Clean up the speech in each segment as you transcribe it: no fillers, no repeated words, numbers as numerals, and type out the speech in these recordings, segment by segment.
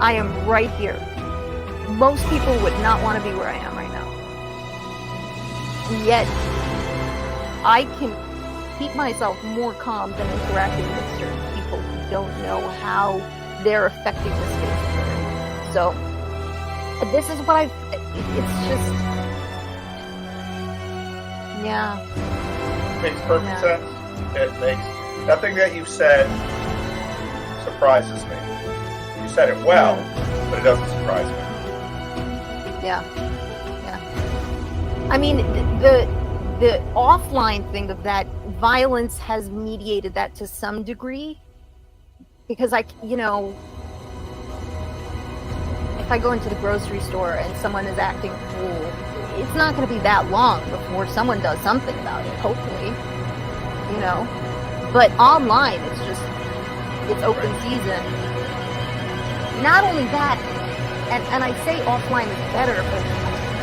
I am right here. Most people would not want to be where I am right now. And yet, I can keep myself more calm than interacting with certain people who don't know how they're affecting the space. So, this is what it's just, yeah. It makes perfect sense. It makes, nothing that you've said surprises me. You said it well, but it doesn't surprise me. Yeah. I mean, the offline thing of that violence has mediated that to some degree, because if I go into the grocery store and someone is acting cruel, it's not going to be that long before someone does something about it, hopefully, but online it's open season. Not only that, and I say offline is better, but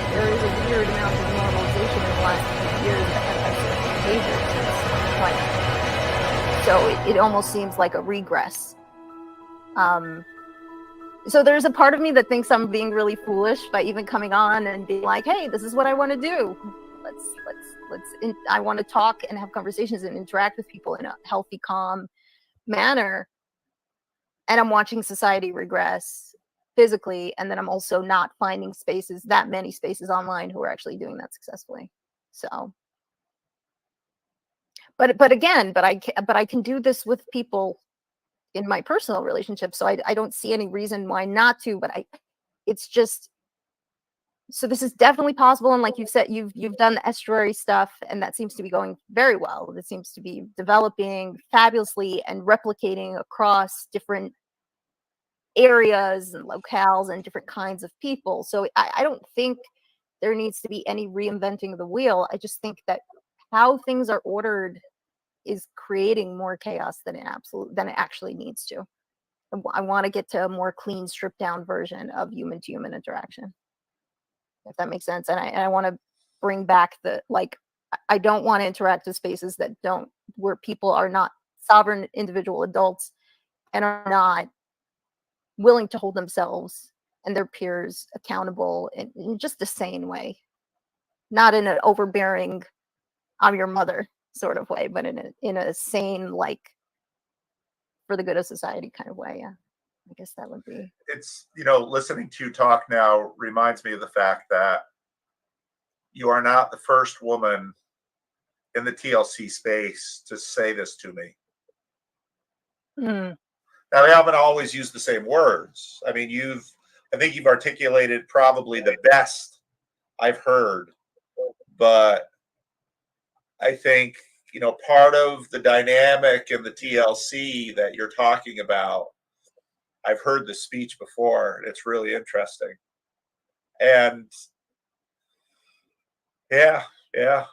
there is a weird amount of normalization in the last few years that has certain behaviors. So it almost seems like a regress. So there's a part of me that thinks I'm being really foolish by even coming on and being like, hey, this is what I want to do. I want to talk and have conversations and interact with people in a healthy, calm manner. And I'm watching society regress physically, and then I'm also not finding that many spaces online who are actually doing that successfully. So, but I can do this with people in my personal relationship, so I don't see any reason why not to. But it's just, so this is definitely possible, and like you've said, you've done the estuary stuff, and that seems to be going very well. It seems to be developing fabulously and replicating across different areas and locales and different kinds of people. So I don't think there needs to be any reinventing of the wheel. I just think that how things are ordered is creating more chaos than it actually needs to. I want to get to a more clean, stripped down version of human to human interaction, if that makes sense. And I want to bring back I don't want to interact in spaces where people are not sovereign individual adults and are not willing to hold themselves and their peers accountable in just a sane way, not in an overbearing, I'm your mother sort of way, but in a sane, for the good of society kind of way. Yeah, I guess that would be. It's, listening to you talk now reminds me of the fact that you are not the first woman in the TLC space to say this to me. Now, they haven't always used the same words. I mean, I think you've articulated probably the best I've heard, but I think, part of the dynamic in the TLC that you're talking about, I've heard the speech before, and it's really interesting. And yeah. It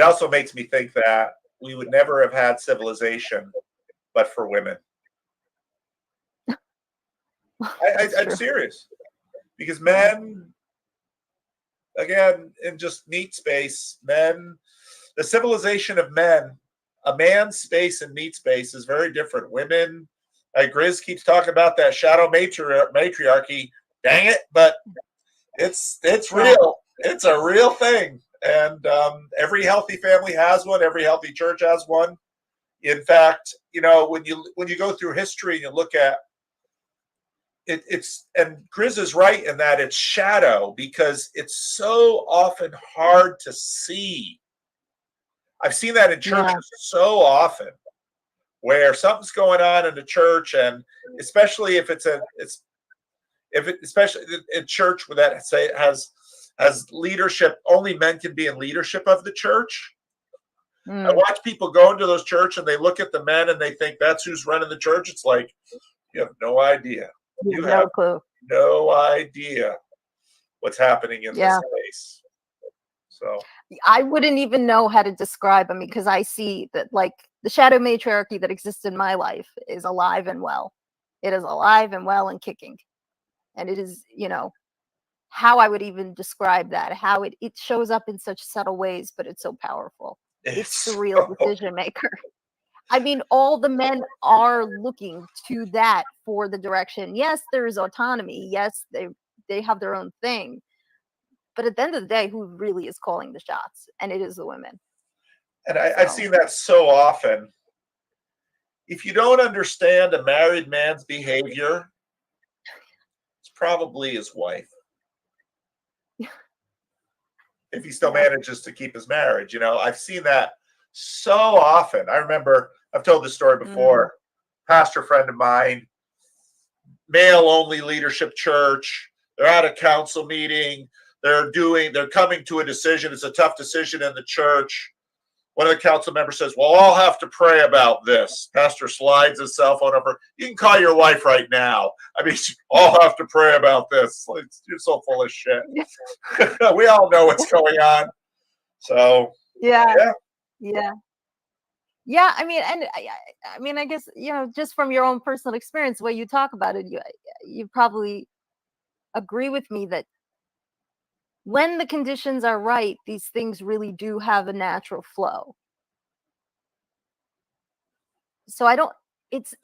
also makes me think that we would never have had civilization but for women. I'm serious. Because men, again, in just meat space, the civilization of men, a man's space and meat space is very different. Women, Grizz keeps talking about that shadow matriarchy. Dang it, but it's real. It's a real thing. And every healthy family has one. Every healthy church has one. In fact, when you go through history and you look at it, and Grizz is right in that it's shadow, because it's so often hard to see. I've seen that in churches so often, where something's going on in the church, and especially if especially in church where that has leadership, only men can be in leadership of the church. I watch people go into those churches and they look at the men and they think that's who's running the church. It's like, you have no idea. You have no idea what's happening in this space. So I wouldn't even know how to describe them, because I see that the shadow matriarchy that exists in my life is alive and well. It is alive and well and kicking. And it is, how I would even describe that, how it shows up in such subtle ways, but it's so powerful. It's the real decision maker. I mean, all the men are looking to that for the direction. Yes, there is autonomy. Yes, they have their own thing. But at the end of the day, who really is calling the shots? And it is the women. And I've seen that so often. If you don't understand a married man's behavior, it's probably his wife. If he still manages to keep his marriage, I've seen that so often. I remember, I've told this story before. Pastor friend of mine, male only leadership church. They're at a council meeting. They're coming to a decision. It's a tough decision in the church. One of the council members says, well, I'll have to pray about this. Pastor slides his cell phone over. You can call your wife right now. I mean, I'll have to pray about this. You're so full of shit. We all know what's going on. So, yeah. I mean, and I mean, I guess, just from your own personal experience, the way you talk about it, you probably agree with me that when the conditions are right, these things really do have a natural flow. So it's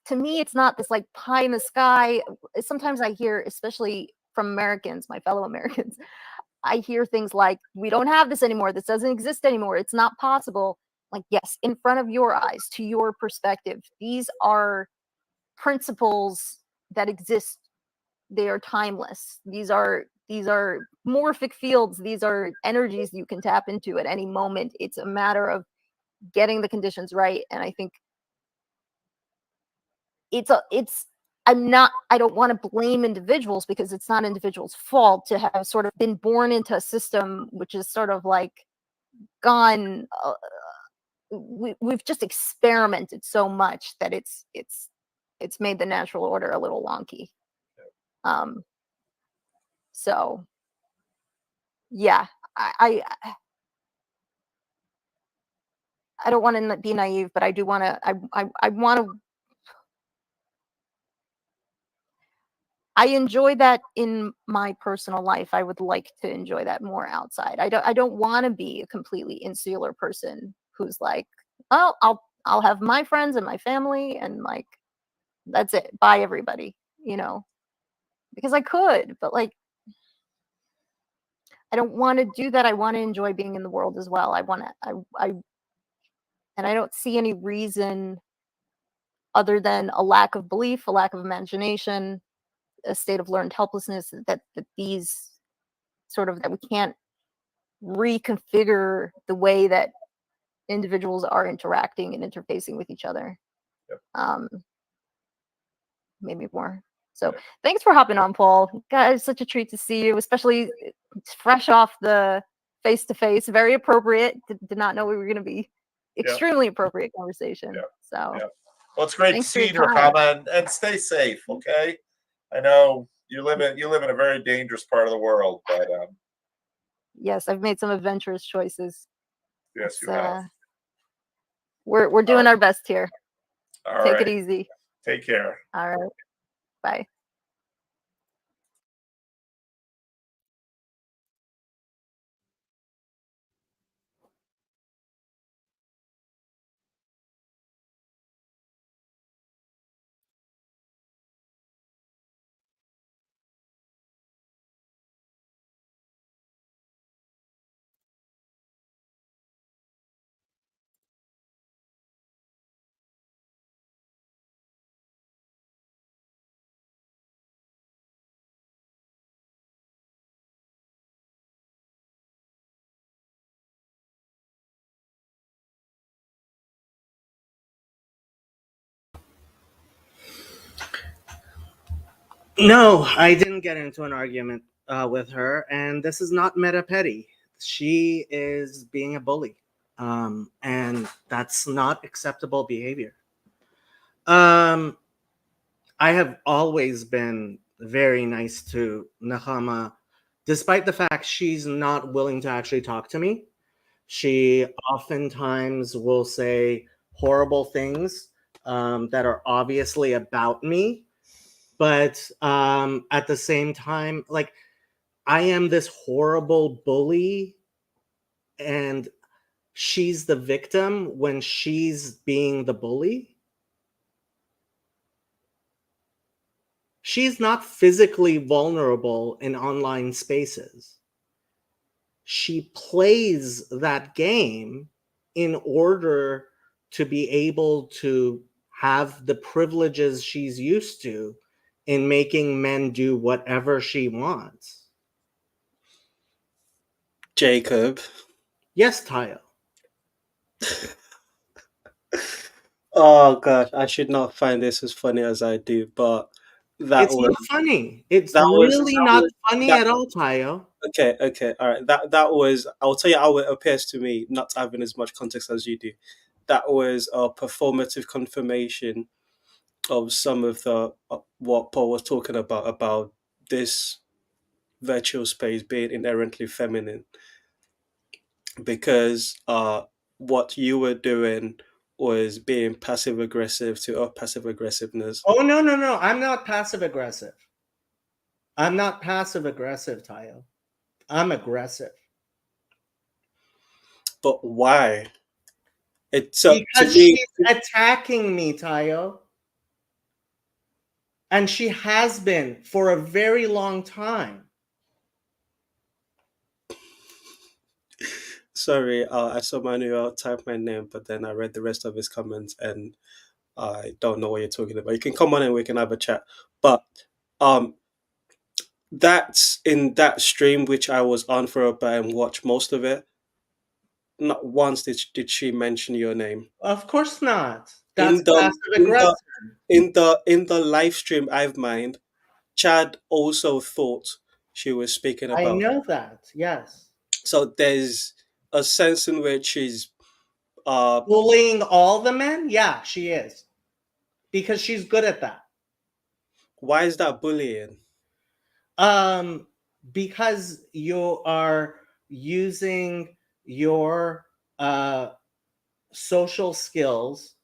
to me, it's not this like pie in the sky. Sometimes I hear, especially from Americans, my fellow Americans, I hear things like, we don't have this anymore. This doesn't exist anymore. It's not possible. Like, yes, in front of your eyes, to your perspective, these are principles that exist. They are timeless. These are morphic fields. These are energies you can tap into at any moment. It's a matter of getting the conditions right. And I think I don't want to blame individuals, because it's not individuals' fault to have sort of been born into a system which is sort of like gone. We've just experimented so much that it's made the natural order a little wonky. So yeah, I don't want to be naive, but I do want to. I want to. I enjoy that in my personal life. I would like to enjoy that more outside. I don't want to be a completely insular person who's like, oh, I'll have my friends and my family, and like, that's it. Bye, everybody. Because I could, but like, I don't want to do that. I want to enjoy being in the world as well. And I don't see any reason other than a lack of belief, a lack of imagination, a state of learned helplessness, that these that we can't reconfigure the way that individuals are interacting and interfacing with each other. Yep. Maybe more. So thanks for hopping on, Paul. God, it's such a treat to see you, especially fresh off the face-to-face. Very appropriate. Did not know we were going to be extremely appropriate conversation. So, well, it's great to see you, Nechama, and stay safe. Okay, I know you live in a very dangerous part of the world, but yes, I've made some adventurous choices. Yes, you have. We're doing our best here. All Take right. it easy. Take care. All right. Bye. No, I didn't get into an argument with her, and this is not meta petty. She is being a bully, and that's not acceptable behavior. I have always been very nice to Nechama, despite the fact she's not willing to actually talk to me. She oftentimes will say horrible things that are obviously about me. But at the same time, like, I am this horrible bully, and she's the victim when she's being the bully? She's not physically vulnerable in online spaces. She plays that game in order to be able to have the privileges she's used to in making men do whatever she wants. Jacob. Yes, Tayo. Oh gosh, I should not find this as funny as I do, but It's not funny. It's that was really not funny that at all, Tayo. okay, all right. That was, I'll tell you how it appears to me, not having as much context as you do. That was a performative confirmation of some of the what Paul was talking about this virtual space being inherently feminine, because what you were doing was being passive aggressive to her passive aggressiveness. Oh, no. I'm not passive aggressive. I'm not passive aggressive, Tayo. I'm aggressive. But why? It's Because she's attacking me, Tayo. And she has been for a very long time. Sorry, I saw Manuel type my name, but then I read the rest of his comments and I don't know what you're talking about. You can come on and we can have a chat. But that's in that stream which I was on for a bit and watched most of it. Not once did she mention your name. Of course not. In That's the passive aggressive. in the live stream I've mined, Chad also thought she was speaking I about. know that. Yes. So there's a sense in which she's bullying all the men. Yeah, she is, because she's good at that. Why is that bullying? Because you are using your social skills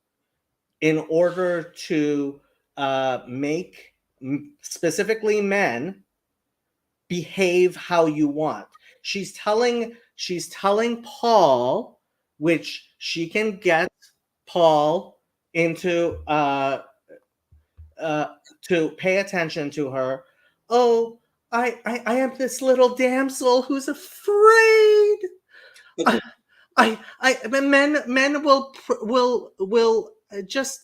in order to make specifically men behave how you want. She's telling Paul, which she can get Paul into to pay attention to her. Oh, I am this little damsel who's afraid. Okay. Men will just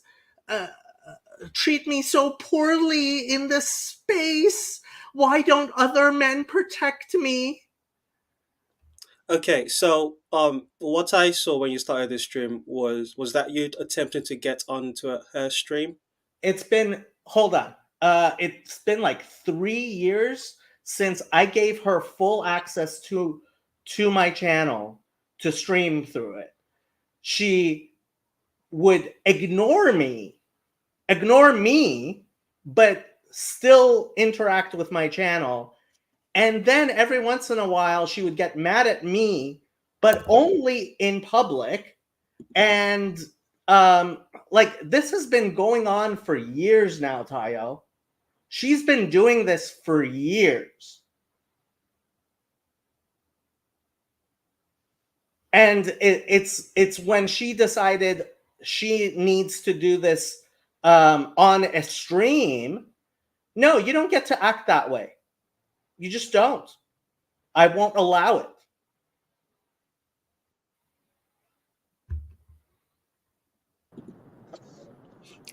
treat me so poorly in this space. Why don't other men protect me? Okay, so what I saw when you started this stream was that you attempting to get onto her stream? It's been it's been like 3 years since I gave her full access to my channel to stream through it. She would ignore me, but still interact with my channel. And then every once in a while, she would get mad at me, but only in public. And like, this has been going on for years now, Tayo. She's been doing this for years. And it's when she decided she needs to do this on a stream. No, you don't get to act that way. You just don't. I won't allow it.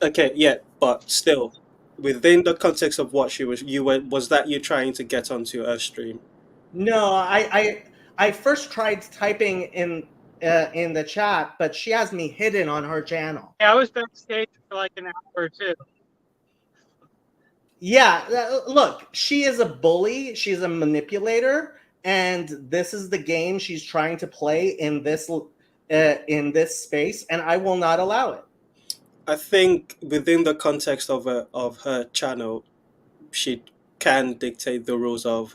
Okay, yeah, but still, within the context of what she was, was that you trying to get onto her stream? No, I first tried typing in the chat, but she has me hidden on her channel. Yeah, I was backstage for like an hour or two. Yeah, look, she is a bully. She's a manipulator, and this is the game she's trying to play in this space, and I will not allow it. I think within the context of her channel, she can dictate the rules of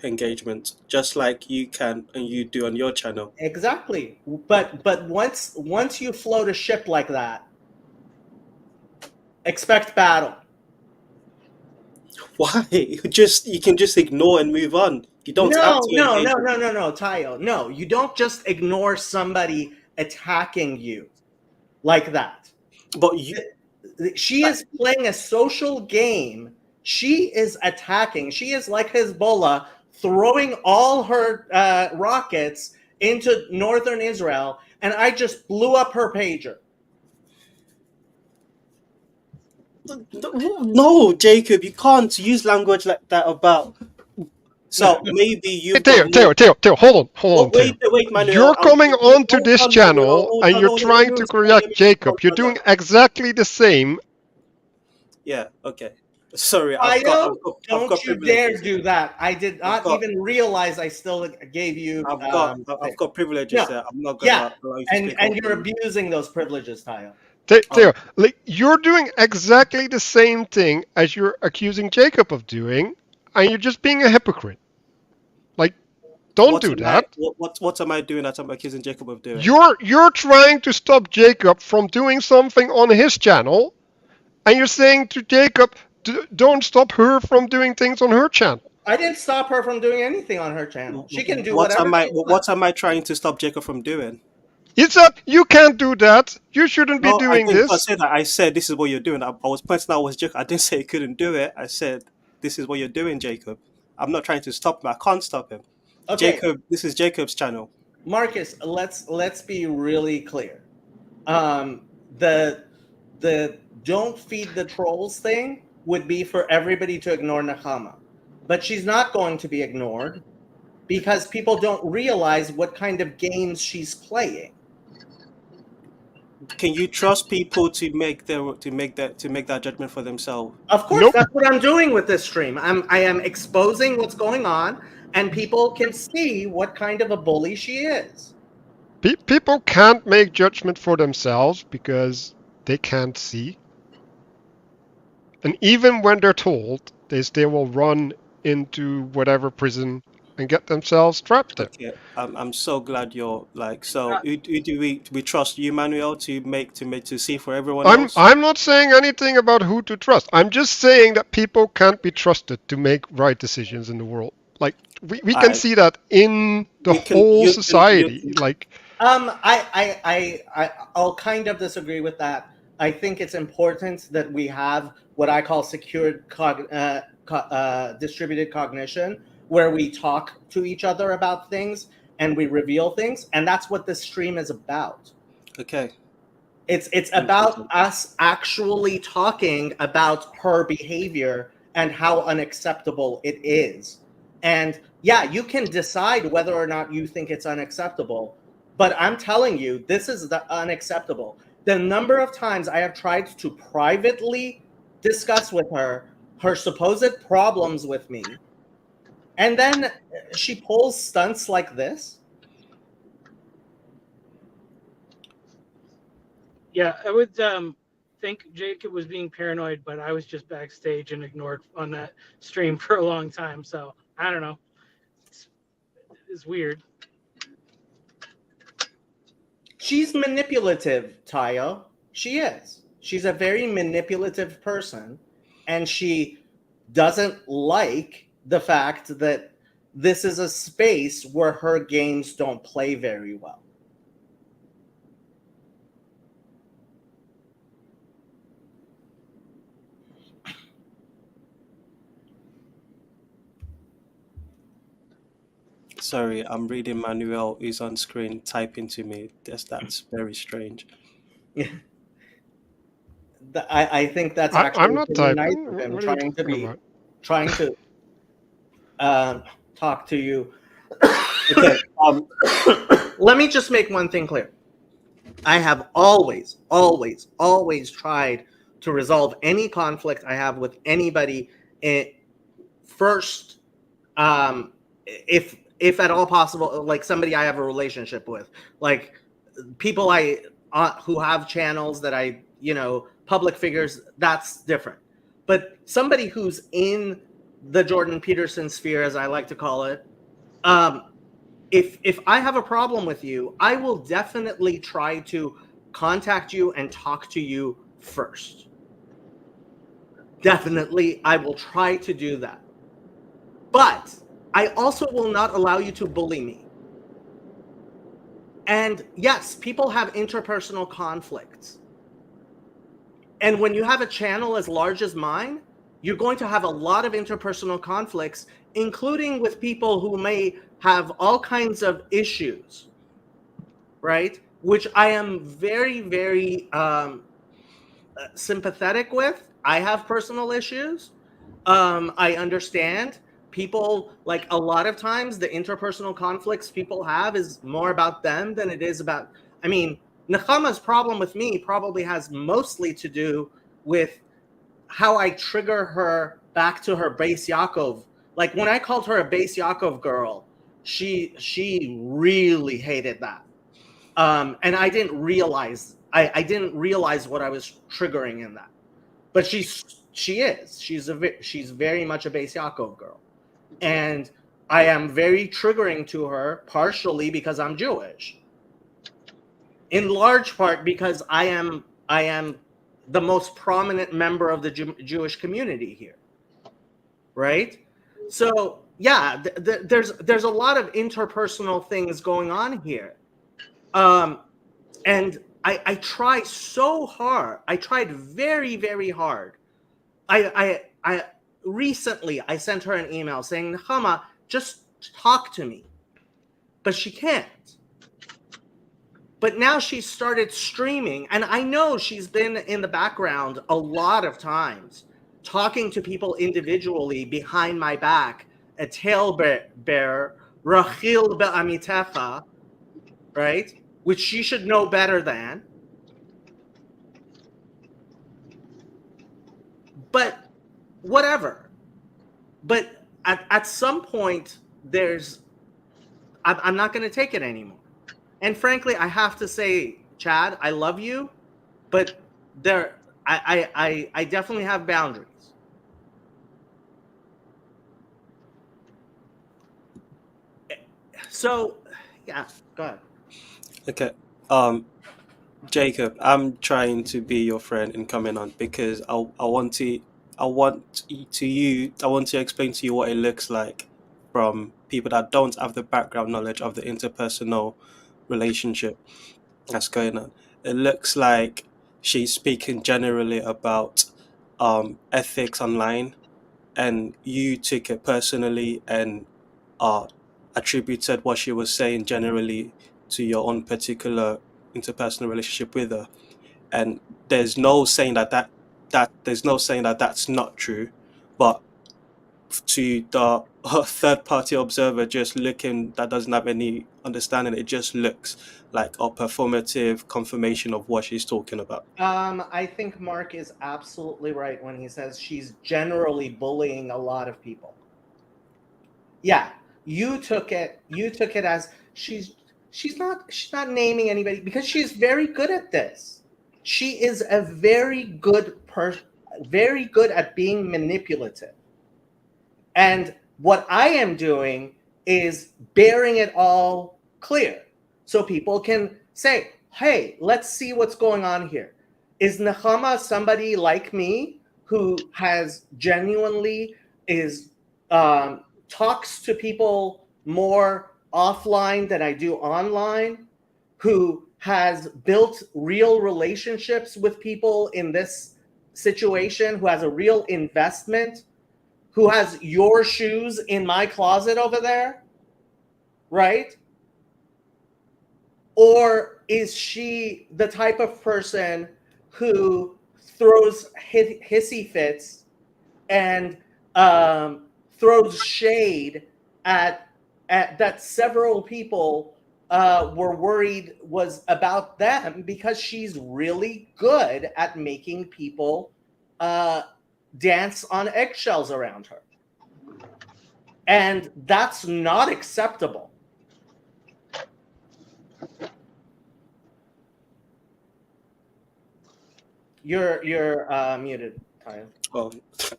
engagement, just like you can and you do on your channel. Exactly, but once you float a ship like that, expect battle. Why? You can just ignore and move on. You don't No, have to no, engage. no, Tayo. No, you don't just ignore somebody attacking you like that. But you, She is playing a social game. She is attacking. She is like Hezbollah, throwing all her rockets into northern Israel, and I just blew up her pager. no, Jacob, you can't use language like that about. So maybe you've got more. Theo, hold on, Oh, Theo. wait, Manuel. You're coming onto Hold this on, Manuel. channel and you're Hold on. Let trying me to respond. Let correct me Jacob. respond, You're brother. doing exactly the same. Yeah. Okay. Sorry, Tayo, I've don't got you dare privileges. do that. I did I've not got, even realize I still gave you. I've got privileges No, there. I'm not yeah, gonna allow you to and speak over you're me. abusing those privileges, Tayo. Theo, like you're doing exactly the same thing as you're accusing Jacob of doing, and you're just being a hypocrite. Like, don't do that. What am I doing that I'm accusing Jacob of doing? You're trying to stop Jacob from doing something on his channel, and you're saying to Jacob, don't stop her from doing things on her channel. I didn't stop her from doing anything on her channel. She can do whatever she wants. What am I trying to stop Jacob from doing? It's that you can't do that. You shouldn't be No, I doing didn't this. say that. I said this is what you're doing. I was pointing out was Jacob. I didn't say he couldn't do it. I said this is what you're doing, Jacob. I'm not trying to stop him. I can't stop him. Okay, Jacob, this is Jacob's channel. Marcus, let's be really clear. Um, the the don't feed the trolls thing would be for everybody to ignore Nechama, but she's not going to be ignored because people don't realize what kind of games she's playing. Can you trust people to make that judgment for themselves? Of course, Nope. that's what I'm doing with this stream. I am exposing what's going on, and people can see what kind of a bully she is. People can't make judgment for themselves because they can't see. And even when they're told, they still will run into whatever prison and get themselves trapped there. Okay, I'm so glad you're like so. Who do we trust you, Manuel, to see for everyone else? I'm not saying anything about who to trust. I'm just saying that people can't be trusted to make right decisions in the world. Like we can I see that in the whole you society. can. Like I'll kind of disagree with that. I think it's important that we have what I call secured distributed cognition, where we talk to each other about things and we reveal things, and that's what this stream is about. Okay. It's about us actually talking about her behavior and how unacceptable it is. And yeah, you can decide whether or not you think it's unacceptable, but I'm telling you, this is the unacceptable. The number of times I have tried to privately discuss with her supposed problems with me, and then she pulls stunts like this. Yeah, I would think Jacob was being paranoid, but I was just backstage and ignored on that stream for a long time. So I don't know. It's weird. She's manipulative, Tayo. She is. She's a very manipulative person, and she doesn't like the fact that this is a space where her games don't play very well. Sorry, I'm reading Manuel is on screen typing to me. That's very strange. I think that's I'm actually not pretty nice typing. of him, What are you talking about? trying to talk to you. Okay. Let me just make one thing clear. I have always tried to resolve any conflict I have with anybody first, if at all possible, like somebody I have a relationship with, like people who have channels that I, public figures, that's different. But somebody who's in the Jordan Peterson sphere, as I like to call it, if I have a problem with you, I will definitely try to contact you and talk to you first. Definitely, I will try to do that. But I also will not allow you to bully me. And yes, people have interpersonal conflicts. And when you have a channel as large as mine, you're going to have a lot of interpersonal conflicts, including with people who may have all kinds of issues, right? Which I am very, very sympathetic with. I have personal issues. I understand people, like, a lot of times the interpersonal conflicts people have is more about them than it is about, I mean, Nechama's problem with me probably has mostly to do with how I trigger her back to her base Yaakov. Like, when I called her a base Yaakov girl, she really hated that. And I didn't realize what I was triggering in that. But she's very much a base Yaakov girl, and I am very triggering to her, partially because I'm Jewish, in large part because I am the most prominent member of the Jewish community here, right? So yeah, there's a lot of interpersonal things going on here, and I try so hard. I tried very, very hard. I recently I sent her an email saying, Nechama, just talk to me. But she can't. But now she's started streaming, and I know she's been in the background a lot of times, talking to people individually behind my back, a talebearer, Rachil be'amitecha, right? Which she should know better than. But whatever. But at some point, I'm not going to take it anymore. And frankly, I have to say, Chad, I love you, but I definitely have boundaries. So, yeah, go ahead. Okay. Jacob, I'm trying to be your friend in coming on because I want to explain to you what it looks like from people that don't have the background knowledge of the interpersonal relationship that's going on. It looks like she's speaking generally about ethics online, and you took it personally and attributed what she was saying generally to your own particular interpersonal relationship with her. And there's no saying that that's not true, but to the third party observer just looking that doesn't have any understanding, it just looks like a performative confirmation of what she's talking about. I think Mark is absolutely right when he says she's generally bullying a lot of people. Yeah, you took it as she's not naming anybody, because she's very good at this. She is a very good person, very good at being manipulative. And what I am doing is bearing it all clear so people can say, hey, let's see what's going on here. Is Nechama somebody like me who has genuinely talks to people more offline than I do online, who has built real relationships with people in this situation, who has a real investment, who has your shoes in my closet over there, right? Or is she the type of person who throws hissy fits and throws shade at that several people were worried was about them, because she's really good at making people dance on eggshells around her. And that's not acceptable. You're muted, Ty. Oh,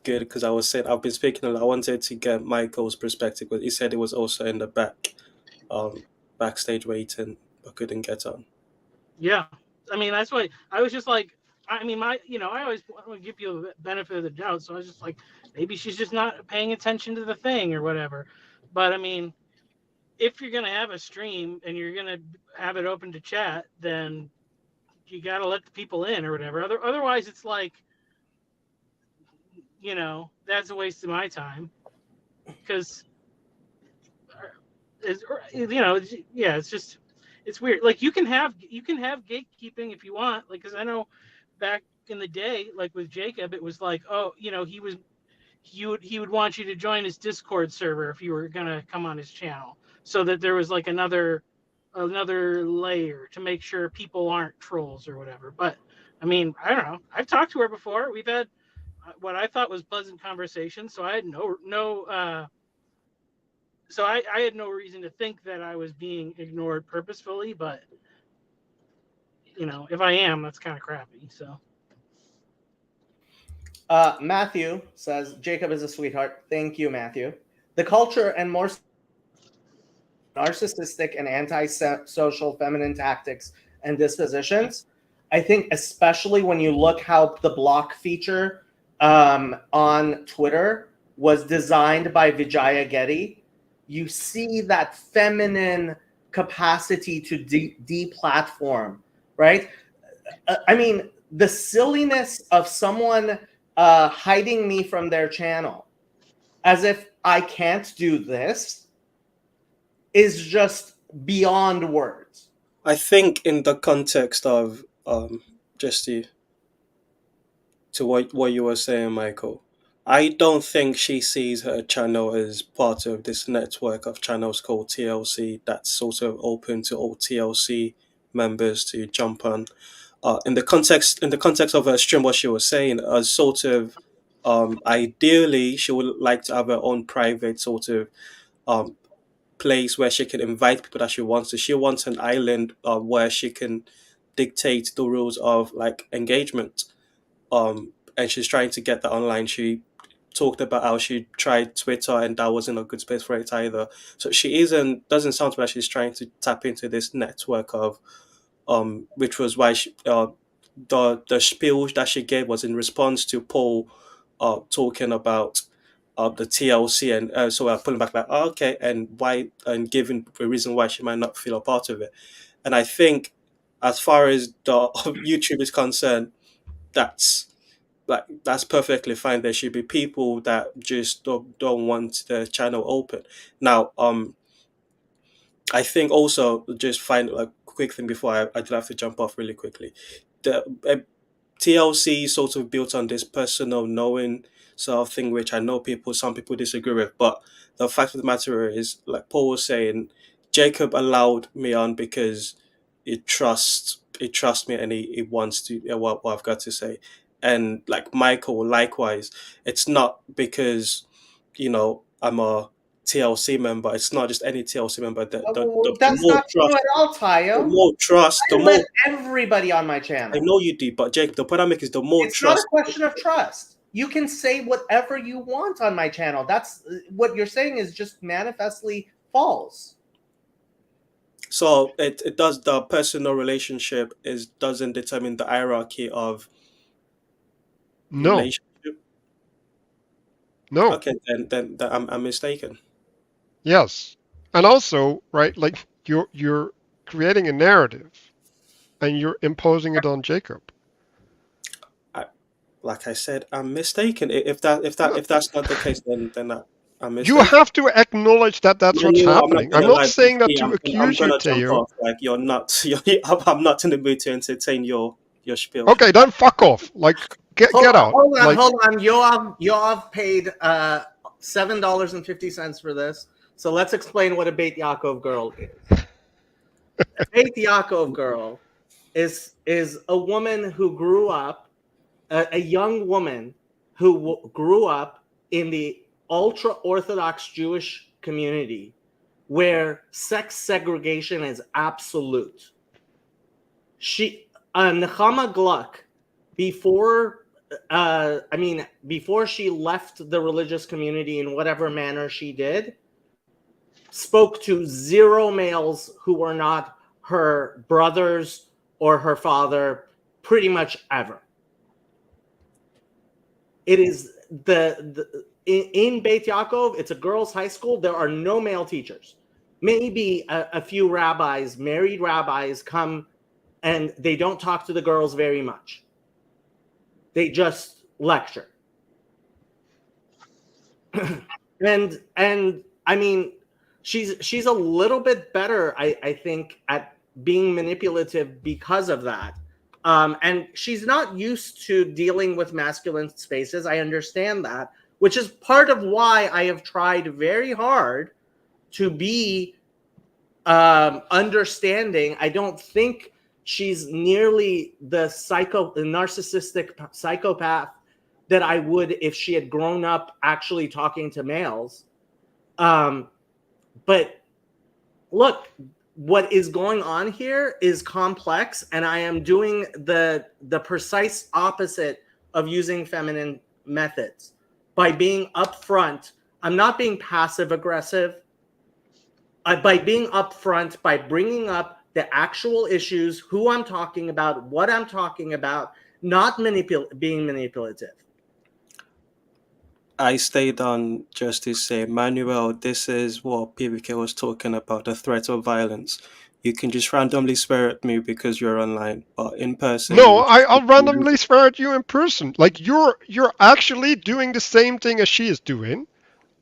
good, because I was saying I've been speaking a lot. I wanted to get Michael's perspective, but he said it was also in the backstage waiting, but couldn't get on. Yeah, I mean, that's why I was just like, I mean, I always want to give you a benefit of the doubt, so I was just like, maybe she's just not paying attention to the thing or whatever. But I mean, if you're gonna have a stream and you're gonna have it open to chat, then you gotta let the people in or whatever. Otherwise, it's like, that's a waste of my time because it's just it's weird. Like you can have gatekeeping if you want. Like because I know back in the day, like with Jacob, it was like, oh, he would want you to join his Discord server if you were gonna come on his channel, so that there was like another layer to make sure people aren't trolls or whatever. But I mean, I don't know. I've talked to her before. We've had what I thought was pleasant conversations. So I had I had no reason to think that I was being ignored purposefully. But if I am, that's kind of crappy. So. Matthew says, Jacob is a sweetheart. Thank you, Matthew. The culture and more narcissistic and anti-social feminine tactics and dispositions, I think especially when you look how the block feature on Twitter was designed by Vijaya Getty, you see that feminine capacity to deplatform, right? I mean, the silliness of someone hiding me from their channel as if I can't do this is just beyond words. I think in the context of just to what you were saying, Michael, I don't think she sees her channel as part of this network of channels called TLC that's sort of open to all TLC members to jump on. In the context of her stream, what she was saying, sort of ideally she would like to have her own private sort of um, place where she can invite people that she wants to. She wants an island where she can dictate the rules of like engagement. And she's trying to get that online. She talked about how she tried Twitter and that wasn't a good space for it either. So she doesn't sound like she's trying to tap into this network of which was why the spiel that she gave was in response to Paul talking about the TLC, and so I'm pulling back like, oh, okay, and why, and giving a reason why she might not feel a part of it. And I think, as far as the YouTube is concerned, that's perfectly fine. There should be people that just don't want the channel open. Now, I think also just find a quick thing before I'd have to jump off really quickly. The TLC sort of built on this personal knowing sort of thing, which I know some people disagree with. But the fact of the matter is, like Paul was saying, Jacob allowed me on because he trusts me and he wants to hear what I've got to say. And like Michael, likewise, it's not because I'm a TLC member. It's not just any TLC member. The That's more not trust, true at all, Tayo. the more trust, I the let more. everybody on my channel. I know you do, but Jake, the point I make is the more It's trust. not a question of trust. You can say whatever you want on my channel. That's what you're saying is just manifestly false. So it does, the personal relationship doesn't determine the hierarchy of No, relationship. no, Okay, then I'm mistaken. yes, and also, right, like you're creating a narrative, and you're imposing it on Jacob. Like I said, I'm mistaken. If that's not the case, then I'm You mistaken. have to acknowledge that that's You what's know, I'm not happening. I'm gonna not lie, saying that Steve, to I'm accuse you, gonna jump Teo. off. Like you're not. I'm not in the mood to entertain your spiel. Okay, then fuck off. Like, get out. Like, Hold on. Yoav paid $7.50 for this. So let's explain what a Beit Yaakov girl is. A Beit Yaakov girl is a woman who grew up, a young woman who grew up in the ultra Orthodox Jewish community where sex segregation is absolute. Nechama Gluck, before she left the religious community in whatever manner she did, spoke to zero males who were not her brothers or her father pretty much ever. It is in Beit Yaakov, it's a girls' high school. There are no male teachers. Maybe a few rabbis, married rabbis, come and they don't talk to the girls very much. They just lecture. and I mean, she's a little bit better, I think, at being manipulative because of that. And she's not used to dealing with masculine spaces. I understand that, which is part of why I have tried very hard to be understanding. I don't think she's nearly the narcissistic psychopath that I would if she had grown up actually talking to males. But look, what is going on here is complex, and I am doing the precise opposite of using feminine methods by being upfront. I'm not being passive aggressive. By being upfront, by bringing up the actual issues, who I'm talking about, what I'm talking about, not being manipulative. I stayed on just to say, Manuel, this is what PVK was talking about, the threat of violence. You can just randomly swear at me because you're online, but in person, No, you I'll randomly swear at you in person. Like you're actually doing the same thing as she is doing,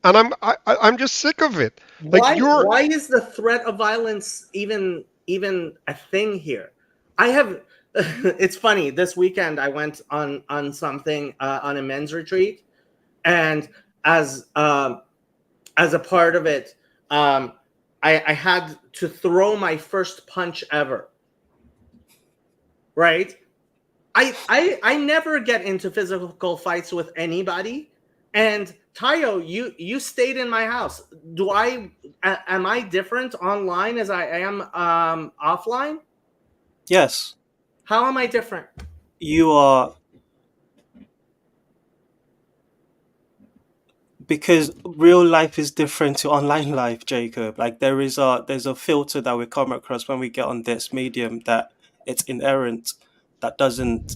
and I'm just sick of it. Like Why is the threat of violence even a thing here? I have it's funny, this weekend I went on something on a men's retreat, and as a part of it, I had to throw my first punch ever. Right? I never get into physical fights with anybody. And Tayo, you stayed in my house. Am I different online as I am offline? Yes. How am I different? You are, because real life is different to online life, Jacob. Like there's a filter that we come across when we get on this medium that it's inherent, that doesn't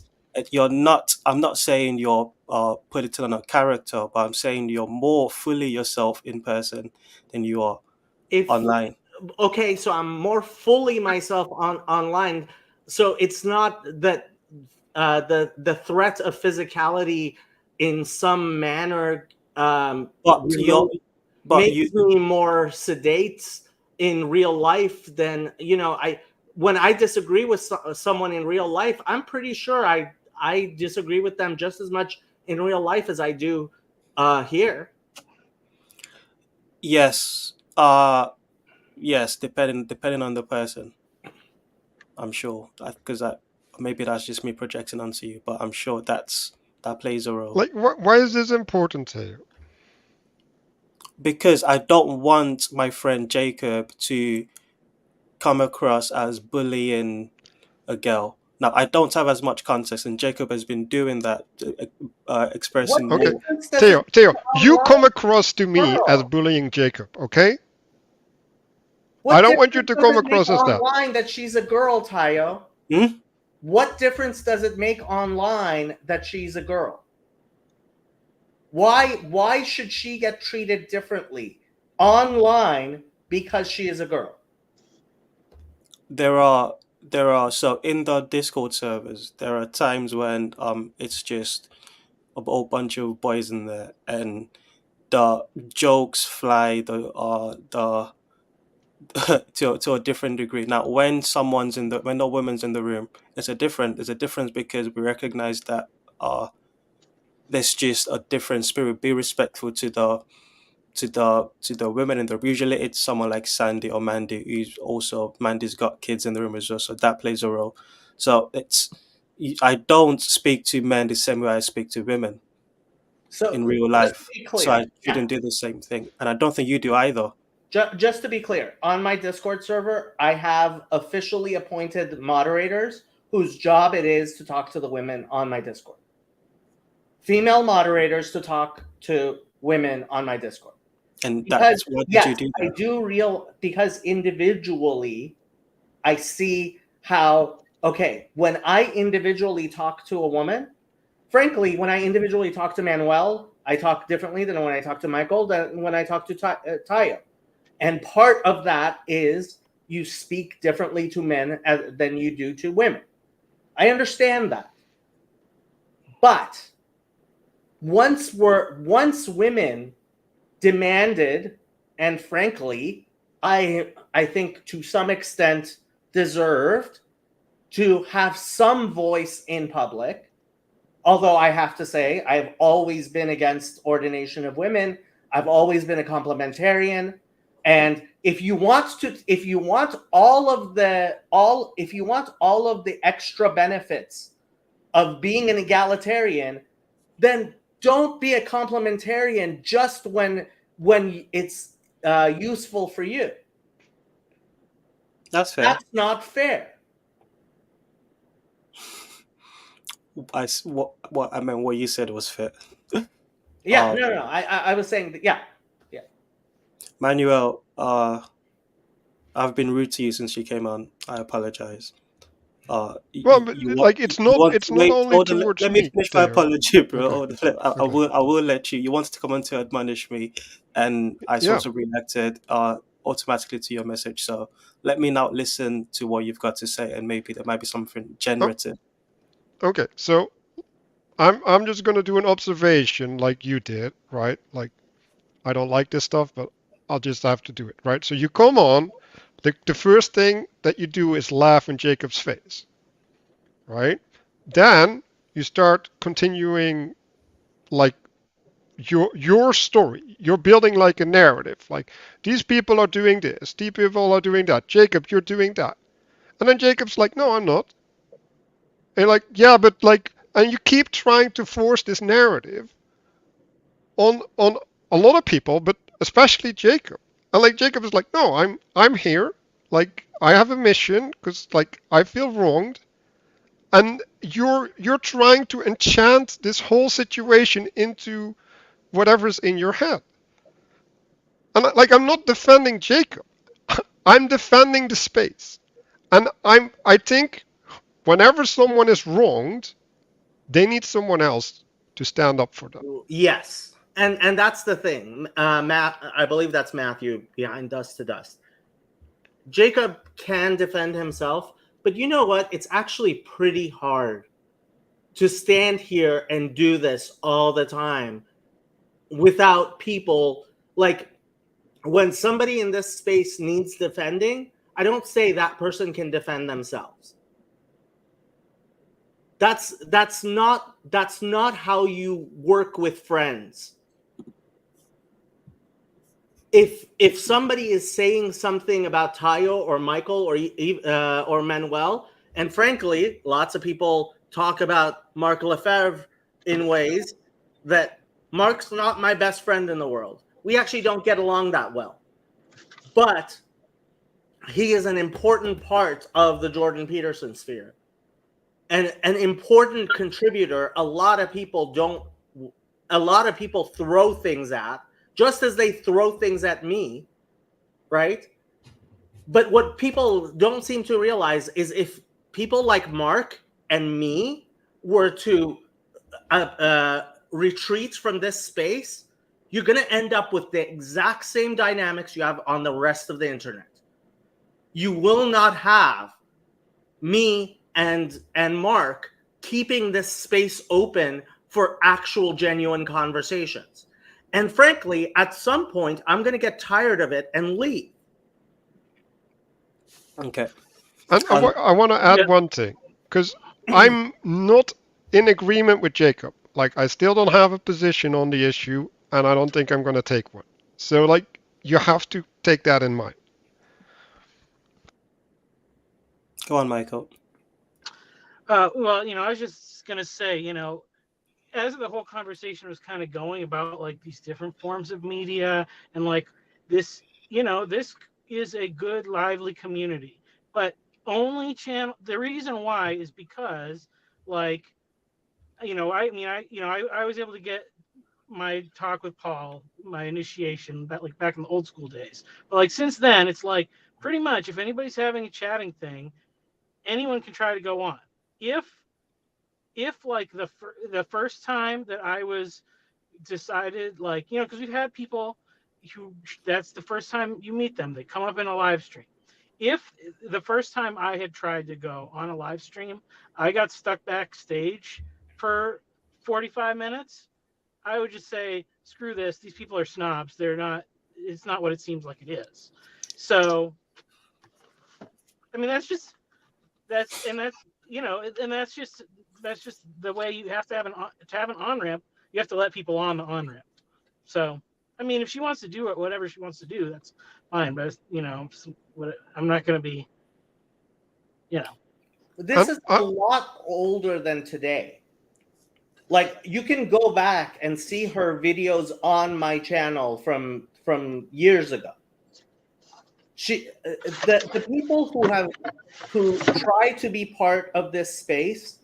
you're not, I'm not saying you're put it on a character, but I'm saying you're more fully yourself in person than you are online. Okay, so I'm more fully myself online. So it's not that the threat of physicality in some manner But you're but makes you me more sedate in real life than when I disagree with someone in real life, I'm pretty sure I disagree with them just as much in real life as I do here. yes, yes, depending on the person, I'm sure, because maybe that's just me projecting onto you, but I'm sure that plays a role. like why is this important to you? Because I don't want my friend Jacob to come across as bullying a girl. Now, I don't have as much context, and Jacob has been doing that, What expressing Okay, more. difference does it Theo, make you come online? across to me as bullying Jacob, okay? I What don't want you difference to does come it make across as that. online that she's a girl, Tayo? Hmm? What difference does it make online that she's a girl? Why should she get treated differently online because she is a girl? There are so in the Discord servers, there are times when it's just a whole bunch of boys in there, and the jokes fly the to a different degree. Now, when the woman's in the room, there's a difference because we recognize that there's just a different spirit. Be respectful to the women in the room. Usually, it's someone like Sandy or Mandy, who's also Mandy's got kids in the room as well, so that plays a role. So I don't speak to men the same way I speak to women So in real just to life, be so clear, I shouldn't do the same thing, and I don't think you do either. just to be clear, on my Discord server, I have officially appointed moderators whose job it is to talk to the women on my Discord. Female moderators to talk to women on my Discord. And Because that's why did you yes, do I that? do because individually I see how, okay, when I individually talk to a woman, frankly, when I individually talk to Manuel, I talk differently than when I talk to Michael than when I talk to Tayo. And part of that is you speak differently to men than you do to women. I understand that. But once women demanded, and frankly, I think to some extent deserved, to have some voice in public, although I have to say I've always been against ordination of women. I've always been a complementarian. And if you want all of the extra benefits of being an egalitarian, then don't be a complementarian just when it's useful for you. That's fair. That's not fair. What I meant, what you said was fair. Yeah, no. I was saying that, yeah. Manuel, I've been rude to you since you came on. I apologize. Well, but You want like it's you not want it's not wait, only hold on, towards let me me, finish my Theo. apology, bro. Okay. I Okay. will let you. You wanted to come on to admonish me, and I Yeah. sort of reacted automatically to your message. So let me now listen to what you've got to say, and maybe there might be something generative. Okay. So I'm just gonna do an observation like you did, right? Like I don't like this stuff, but I'll just have to do it, right? So you come on, the first thing that you do is laugh in Jacob's face, right? Then you start continuing like your story. You're building like a narrative. Like these people are doing this, these people are doing that. Jacob, you're doing that. And then Jacob's like, no, I'm not. And you're like, yeah, but like, and you keep trying to force this narrative on a lot of people, but especially Jacob. And like Jacob is like, no, I'm here. Like I have a mission because like I feel wronged, and you're trying to enchant this whole situation into whatever's in your head. And like I'm not defending Jacob, I'm defending the space. And I think whenever someone is wronged, they need someone else to stand up for them. Yes. And that's the thing. Matt, I believe that's Matthew behind Dust to Dust. Jacob can defend himself, but you know what? It's actually pretty hard to stand here and do this all the time without people. Like when somebody in this space needs defending, I don't say that person can defend themselves. That's not how you work with friends. If somebody is saying something about Tayo or Michael or Manuel, and frankly, lots of people talk about Marc Lefebvre in ways that Marc's not my best friend in the world. We actually don't get along that well, but he is an important part of the Jordan Peterson sphere, and an important contributor. A lot of people throw things at, just as they throw things at me, right? But what people don't seem to realize is if people like Marc and me were to retreat from this space, you're going to end up with the exact same dynamics you have on the rest of the internet. You will not have me and Marc keeping this space open for actual genuine conversations. And frankly, at some point, I'm going to get tired of it and leave. Okay. And I want to add one thing, because I'm not in agreement with Jacob. Like, I still don't have a position on the issue, and I don't think I'm going to take one. So, like, you have to take that in mind. Go on, Michael. Well, I was just gonna say, as the whole conversation was kind of going about like these different forms of media and like this, this is a good, lively community, but the reason why is because like, I was able to get my talk with Paul, my initiation, back in the old school days. But like since then, it's like pretty much if anybody's having a chatting thing, anyone can try to go on. If like the first time that I was decided, like, because we've had people who that's the first time you meet them, they come up in a live stream. If the first time I had tried to go on a live stream, I got stuck backstage for 45 minutes, I would just say, screw this. These people are snobs. They're not, it's not what it seems like it is. So, I mean, that's just, and that's just the way you have to have an on ramp. You have to let people on the on ramp. So, I mean, if she wants to do it, whatever she wants to do, that's fine. But I'm not going to be, This is a lot older than today. Like, you can go back and see her videos on my channel from years ago. The people who try to be part of this space.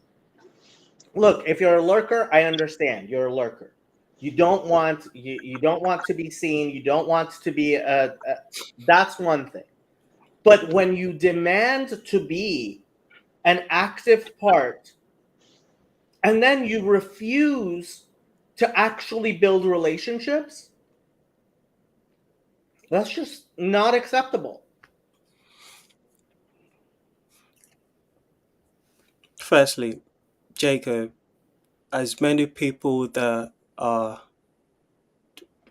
Look, if you're a lurker, I understand. You're a lurker. You don't want to be seen. You don't want to be that's one thing. But when you demand to be an active part, and then you refuse to actually build relationships, that's just not acceptable. Firstly, Jacob, as many people that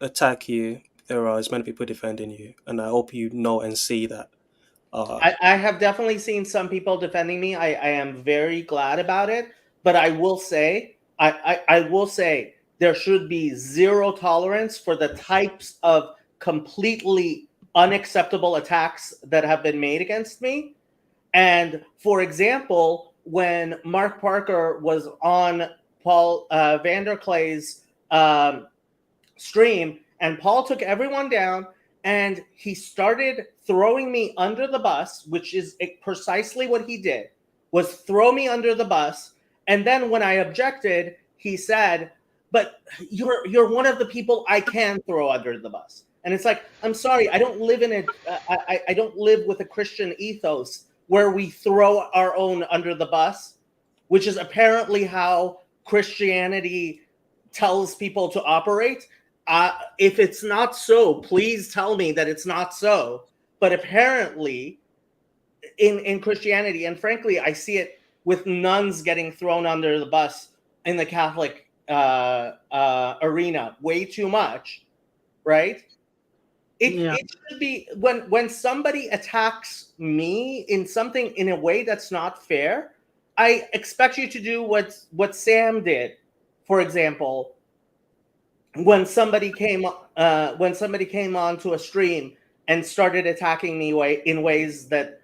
attack you, there are as many people defending you, and I hope you know and see that. I have definitely seen some people defending me. I am very glad about it, but I will say, I will say there should be zero tolerance for the types of completely unacceptable attacks that have been made against me. And for example, when Mark Parker was on Paul Vanderklay's stream, and Paul took everyone down, and he started throwing me under the bus, which is precisely what he did, was throw me under the bus. And then when I objected, he said, but you're one of the people I can throw under the bus. And it's like, I'm sorry, I don't live in I don't live with a Christian ethos where we throw our own under the bus, which is apparently how Christianity tells people to operate. If it's not so, please tell me that it's not so. But apparently, in Christianity, and frankly, I see it with nuns getting thrown under the bus in the Catholic arena way too much, right? It should be when somebody attacks me in something in a way that's not fair, I expect you to do what Sam did, for example. When somebody came onto a stream and started attacking me in ways that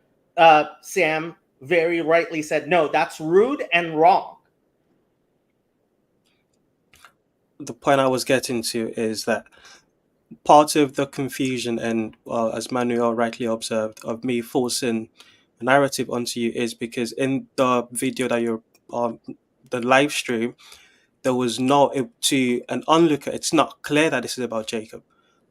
Sam very rightly said, no, that's rude and wrong. The point I was getting to is that part of the confusion and, as Manuel rightly observed, of me forcing a narrative onto you is because in the video that you're the live stream, there was to an onlooker, it's not clear that this is about Jacob,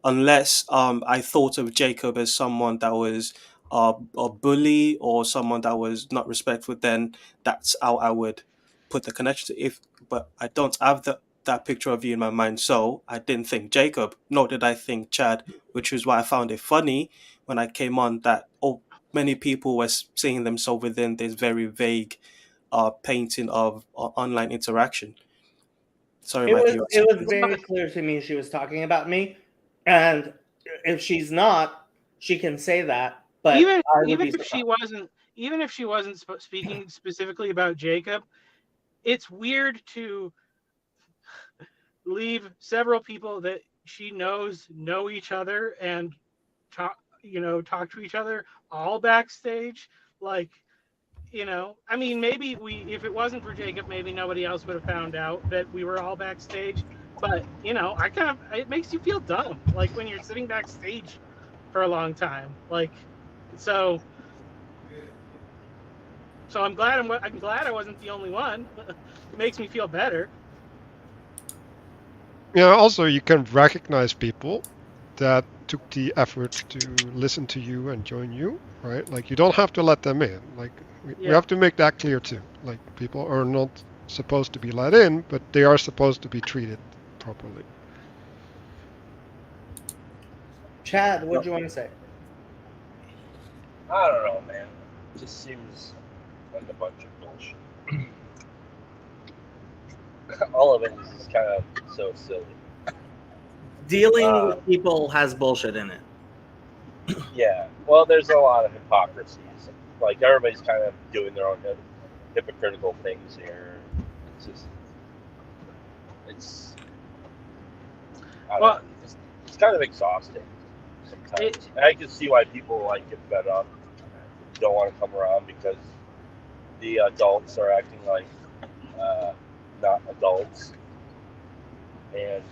unless I thought of Jacob as someone that was a bully or someone that was not respectful. Then that's how I would put the connection to. But I don't have that picture of you in my mind, so I didn't think Jacob, nor did I think Chad, which was why I found it funny when I came on that many people were seeing themselves within this very vague painting of online interaction. Sorry, Mike. It was very clear to me she was talking about me, and if she's not, she can say that. But even if she wasn't speaking specifically about Jacob, it's weird to leave several people that she know each other and talk to each other all backstage. Like, I mean, maybe if it wasn't for Jacob, maybe nobody else would have found out that we were all backstage. But, it makes you feel dumb, like when you're sitting backstage for a long time. Like, so I'm glad I wasn't the only one. It makes me feel better. Yeah, also you can recognize people that took the effort to listen to you and join you, right? Like, you don't have to let them in. Like, we have to make that clear too. Like, people are not supposed to be let in, but they are supposed to be treated properly. Chad, what do you want to say? I don't know, man. It just seems like a bunch of bullshit. All of it is just kind of so silly. Dealing with people has bullshit in it. Yeah. Well, there's a lot of hypocrisies. Like, everybody's kind of doing their own hypocritical things here. It's just, I don't know, it's kind of exhausting sometimes. I can see why people like get fed up, don't want to come around because the adults are acting like not adults, and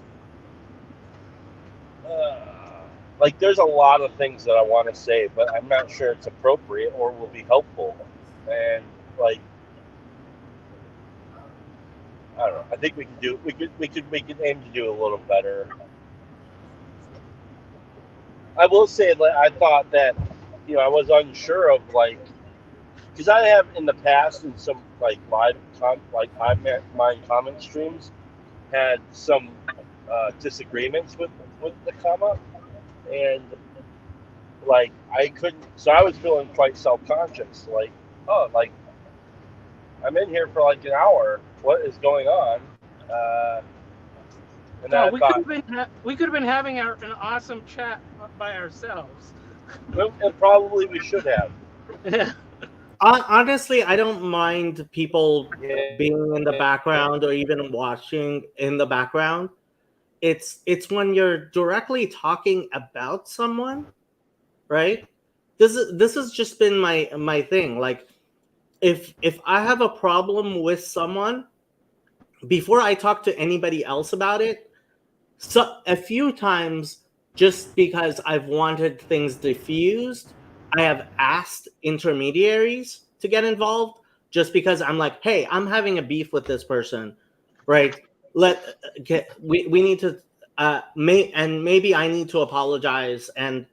like, there's a lot of things that I want to say, but I'm not sure it's appropriate or will be helpful. And like, I don't know. I think we could aim to do a little better. I will say that I thought that, I was unsure of, like, because I have in the past in some like live mind comment streams had some disagreements with Nechama, and like I couldn't, so I was feeling quite self-conscious, like, oh, like, I'm in here for like an hour, what is going on? And then we could have been having an awesome chat by ourselves. And probably we should have. Honestly, I don't mind people Yeah. being in the background or even watching in the background. It's when you're directly talking about someone, right? This has just been my thing. Like, if I have a problem with someone, before I talk to anybody else about it, so a few times, just because I've wanted things diffused, I have asked intermediaries to get involved, just because I'm like, hey, I'm having a beef with this person, right? We need to maybe I need to apologize and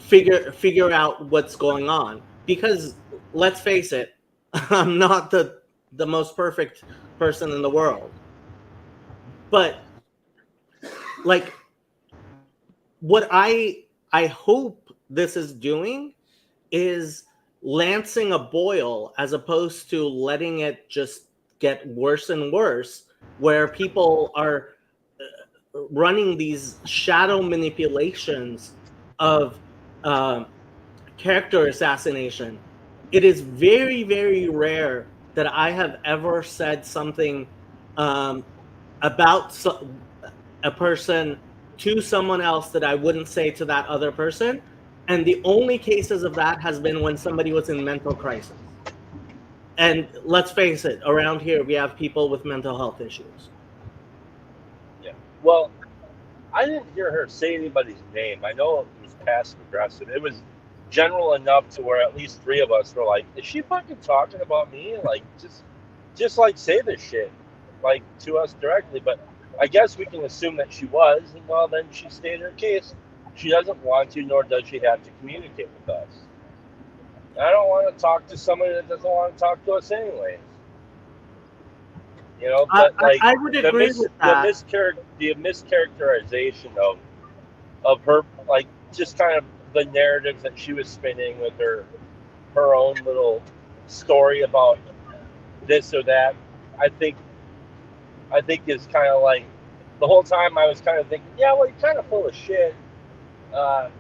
figure out what's going on, because let's face it, I'm not the most perfect person in the world, but like, what I hope this is doing is lancing a boil, as opposed to letting it just get worse and worse, where people are running these shadow manipulations of character assassination. It is very, very rare that I have ever said something about a person to someone else that I wouldn't say to that other person. And the only cases of that has been when somebody was in mental crisis. And let's face it, around here we have people with mental health issues. Yeah. Well, I didn't hear her say anybody's name. I know it was passive aggressive. It was general enough to where at least three of us were like, "Is she fucking talking about me?" Like, just like, say this shit, like, to us directly. But I guess we can assume that she was, and well, then she stated her case. She doesn't want to, nor does she have to communicate with us. I don't want to talk to somebody that doesn't want to talk to us anyways. But like, I would agree with that. The mischaracterization of her, like, just kind of the narratives that she was spinning with her own little story about this or that. I think is kind of like, the whole time I was kind of thinking, yeah, well, you're kind of full of shit, but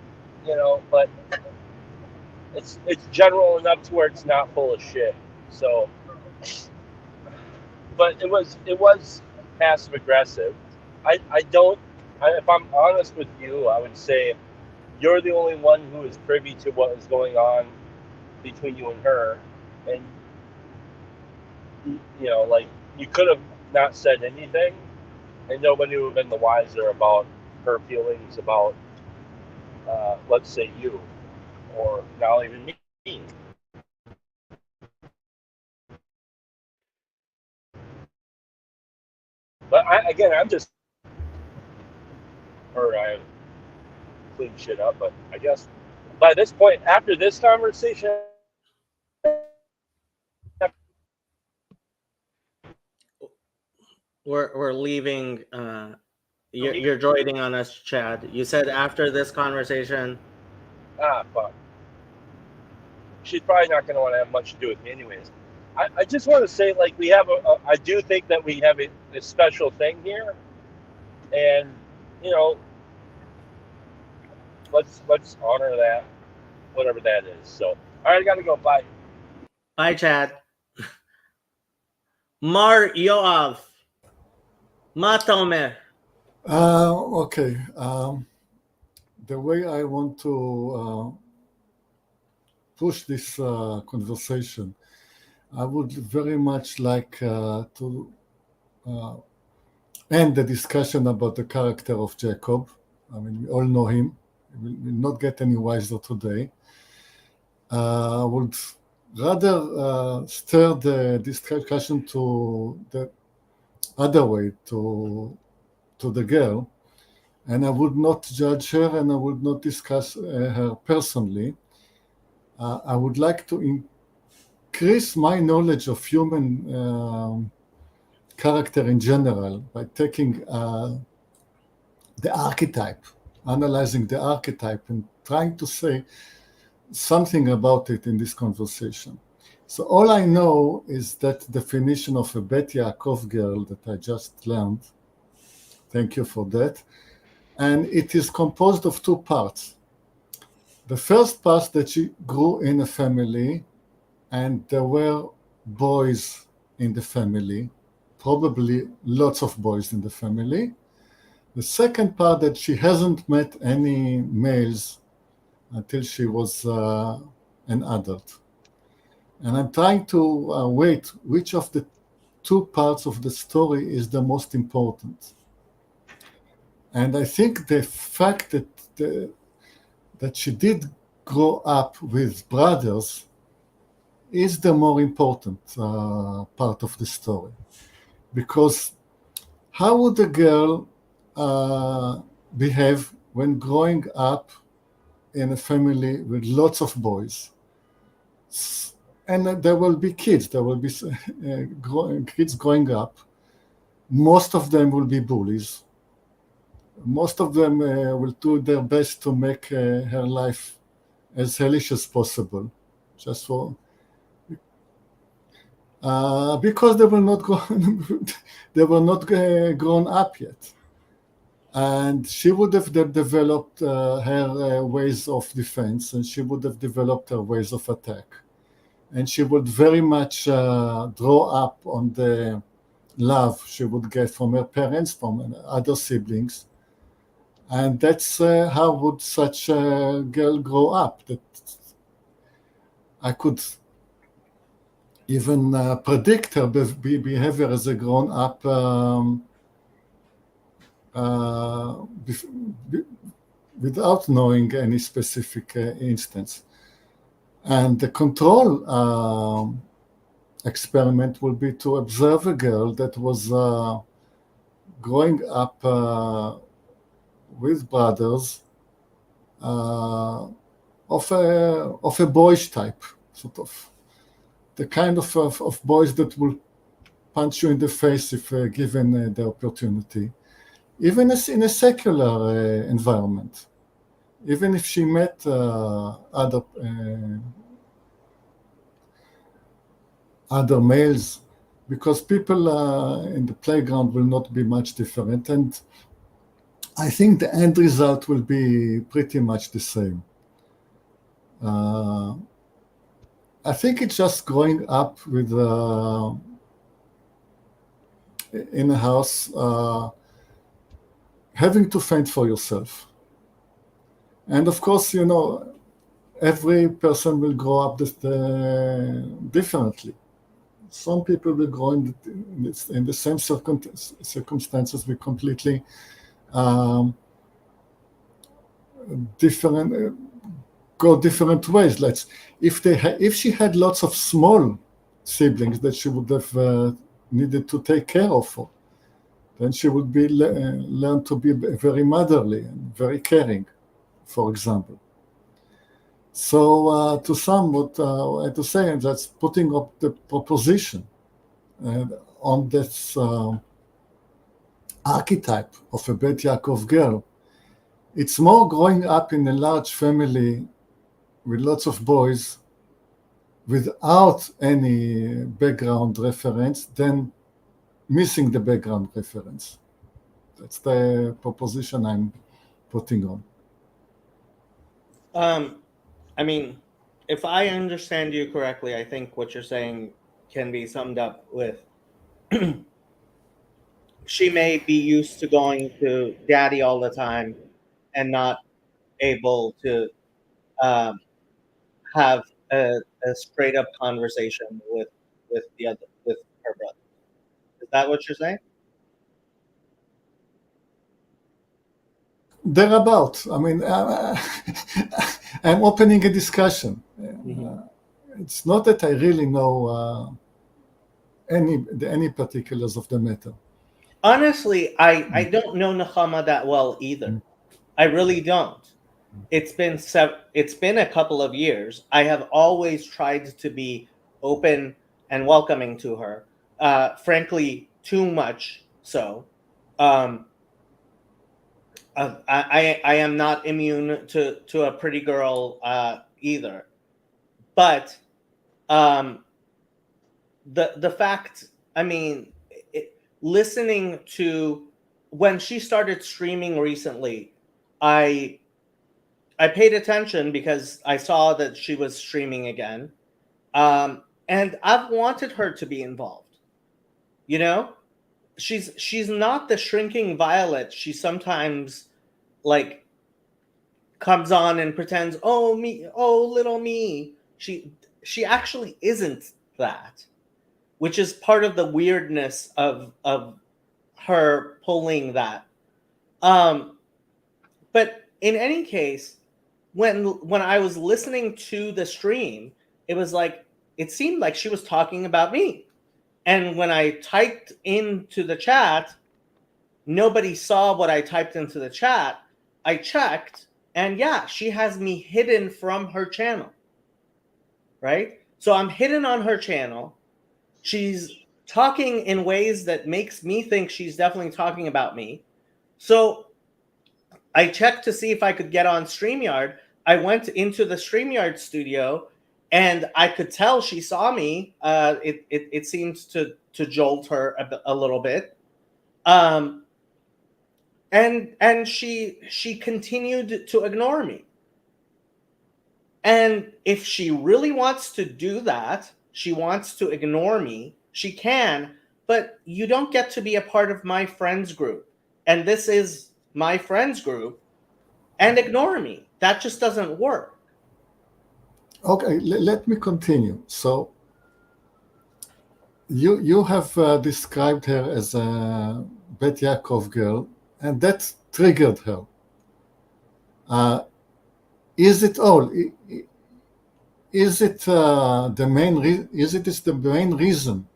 it's general enough to where it's not full of shit. So, but it was passive aggressive. If I'm honest with you, I would say you're the only one who is privy to what is going on between you and her, and like, you could have not said anything, and nobody would have been the wiser about her feelings about, let's say, you, or not even me. But I'm just, or I clean shit up. But I guess by this point, after this conversation, we're leaving. You're joining on us, Chad. You said after this conversation. Fuck. She's probably not going to want to have much to do with me, anyways. I just want to say, like, we have I do think that we have a special thing here, and you know, let's honor that, whatever that is. So, all right, I got to go. Bye. Bye, Chad. Mar Yoav. Matomer. Okay. The way I want to push this conversation, I would very much like to end the discussion about the character of Jacob. I mean, we all know him. We will not get any wiser today. I would rather stir the discussion to the other way, to the girl, and I would not judge her, and I would not discuss her personally. I would like to increase my knowledge of human character in general by taking the archetype, analyzing the archetype, and trying to say something about it in this conversation. So all I know is that definition of a Bet Yaakov girl that I just learned. Thank you for that. And it is composed of two parts. The first part that she grew in a family and there were boys in the family, probably lots of boys in the family. The second part that she hasn't met any males until she was an adult. And I'm trying to wait which of the two parts of the story is the most important. And I think the fact that she did grow up with brothers is the more important part of the story. Because how would a girl behave when growing up in a family with lots of boys? And there will be kids, there will be kids growing up. Most of them will be bullies. Most of them will do their best to make her life as hellish as possible, just for because they were not grown up yet, and she would have developed her ways of defense, and she would have developed her ways of attack, and she would very much draw up on the love she would get from her parents, from other siblings. And that's how would such a girl grow up. That I could even predict her behavior as a grown-up without knowing any specific instance. And the control experiment will be to observe a girl that was growing up with brothers of a boyish type, sort of the kind of boys that will punch you in the face if given the opportunity, even as in a secular environment. Even if she met other males, because people in the playground will not be much different, and I think the end result will be pretty much the same. I think it's just growing up with in a house, having to fend for yourself. And of course, you know, every person will grow up differently. Some people will grow in the same circumstances with completely go different ways. If she had lots of small siblings that she would have needed to take care of, then she would be learn to be very motherly and very caring, for example. So to sum what I had to say, that's putting up the proposition on this archetype of a Bet Yaakov girl. It's more growing up in a large family with lots of boys without any background reference than missing the background reference. That's the proposition I'm putting on. I mean, if I understand you correctly, I think what you're saying can be summed up with she may be used to going to daddy all the time and not able to um, have a straight up conversation with the other with her brother. Is that what you're saying? Thereabout. I mean, I'm opening a discussion. It's not that I really know any particulars of the matter. Honestly, I don't know Nechama that well either. I really don't. It's been a couple of years. I have always tried to be open and welcoming to her. Frankly, too much so. I am not immune to a pretty girl either, but the fact, I mean, listening to when she started streaming recently, I paid attention because I saw that she was streaming again, and I've wanted her to be involved. You know, she's not the shrinking violet she sometimes like comes on and pretends, oh me, oh little me. She actually isn't that, which is part of the weirdness of her pulling that. But in any case, when I was listening to the stream, it seemed like she was talking about me. And when I typed into the chat, nobody saw what I typed into the chat. I checked, and yeah, she has me hidden from her channel. Right? So I'm hidden on her channel. She's talking in ways that makes me think she's definitely talking about me. So I checked to see if I could get on StreamYard. I went into the StreamYard studio, and I could tell she saw me. It seemed to jolt her a little bit. And she continued to ignore me. And if she really wants to do that, she wants to ignore me, she can, but you don't get to be a part of my friends group. And this is my friends group, and ignore me. That just doesn't work. Okay, let me continue. So you have described her as a Bet Yaakov girl, and that triggered her. Is it all? Is it the main? Is it the main reason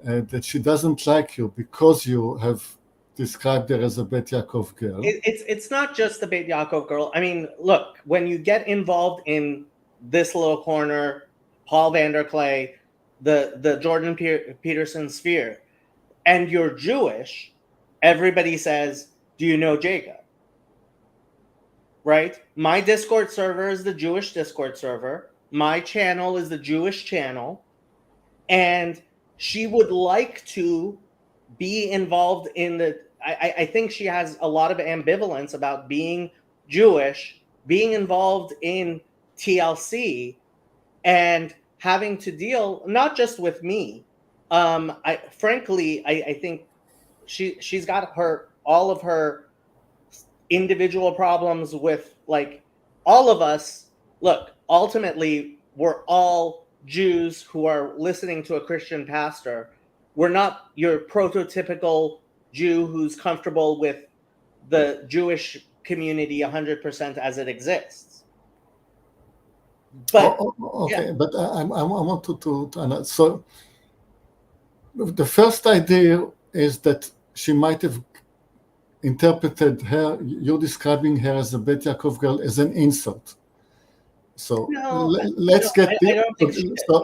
that she doesn't like you because you have described her as a Bet Yaakov girl? It's not just the Bet Yaakov girl. I mean, look, when you get involved in this little corner, Paul Vanderklay, the Jordan Peterson sphere, and you're Jewish, everybody says, "Do you know Jacob?" Right? My Discord server is the Jewish Discord server. My channel is the Jewish channel. And she would like to be involved in the... I think she has a lot of ambivalence about being Jewish, being involved in TLC, and having to deal not just with me. Frankly, I think she's got all of her individual problems with, like, all of us. Look, ultimately, we're all Jews who are listening to a Christian pastor. We're not your prototypical Jew who's comfortable with the Jewish community 100% as it exists. But okay, yeah. But I want to so the first idea is that she might have interpreted her, you're describing her as a Bet Yaakov girl, as an insult. So let's get this.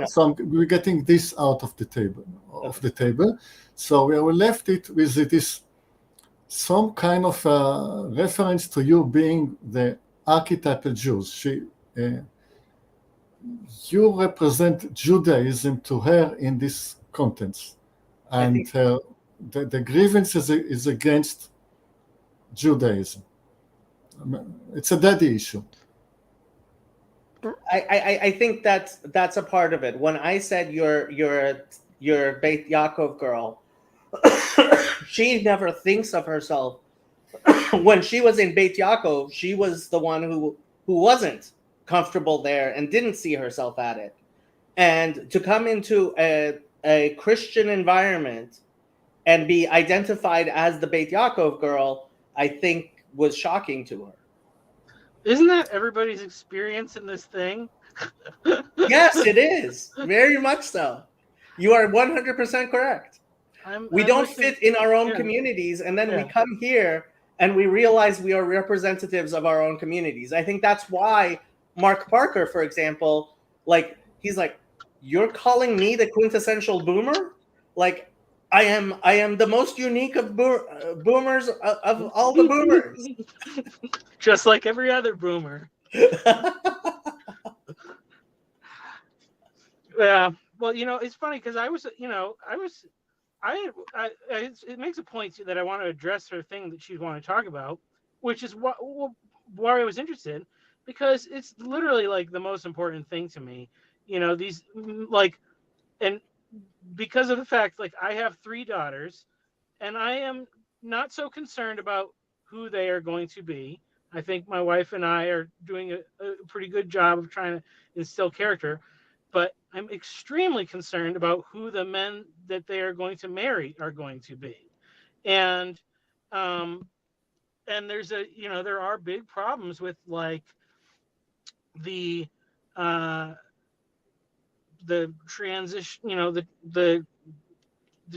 So we're getting this out of the table. So we left it with this some kind of reference to you being the archetypal Jews. You represent Judaism to her in this context, and the grievance is against Judaism. I mean, it's a daddy issue. I think that's a part of it. When I said you're Beit Yaakov girl, she never thinks of herself. When she was in Beit Yaakov, she was the one who wasn't comfortable there and didn't see herself at it. And to come into a Christian environment and be identified as the Beit Yaakov girl, I think was shocking to her. Isn't that everybody's experience in this thing? Yes, it is. Very much so. You are 100% correct. We don't fit in our own communities, and then we come here and we realize we are representatives of our own communities. I think that's why Mark Parker, for example, like, he's like, you're calling me the quintessential boomer? Like, I am the most unique of boomers of all the boomers. Just like every other boomer. Yeah. Well, you know, it's funny because it makes a point that I want to address her thing that she'd want to talk about, which is why I was interested, because it's literally like the most important thing to me. You know, these like, and because of the fact, like, I have 3 daughters, and I am not so concerned about who they are going to be. I think my wife and I are doing a pretty good job of trying to instill character, but I'm extremely concerned about who the men that they are going to marry are going to be. And there's there are big problems with, like, the transition, the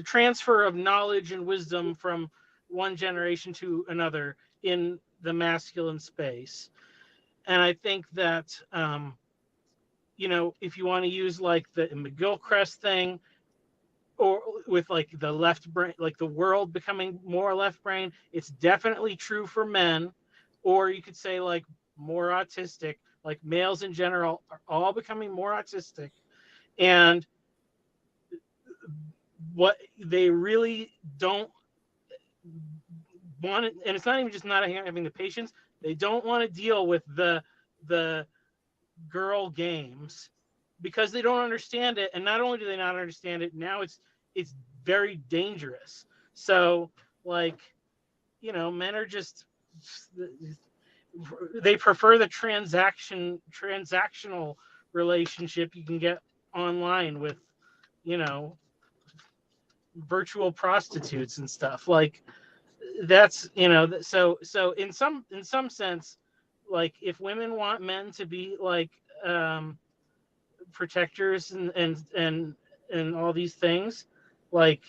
transfer of knowledge and wisdom from one generation to another in the masculine space. And I think that, if you want to use like the McGilchrist thing, or with like the left brain, like the world becoming more left brain, it's definitely true for men. Or you could say like more autistic, like males in general are all becoming more autistic. And what they really don't want, and it's not even just not having the patience, they don't want to deal with the girl games because they don't understand it. And not only do they not understand it, now it's very dangerous. So, like, men are just, they prefer the transactional relationship you can get online with, virtual prostitutes and stuff. Like, that's, so in some sense, like, if women want men to be like protectors and all these things, like,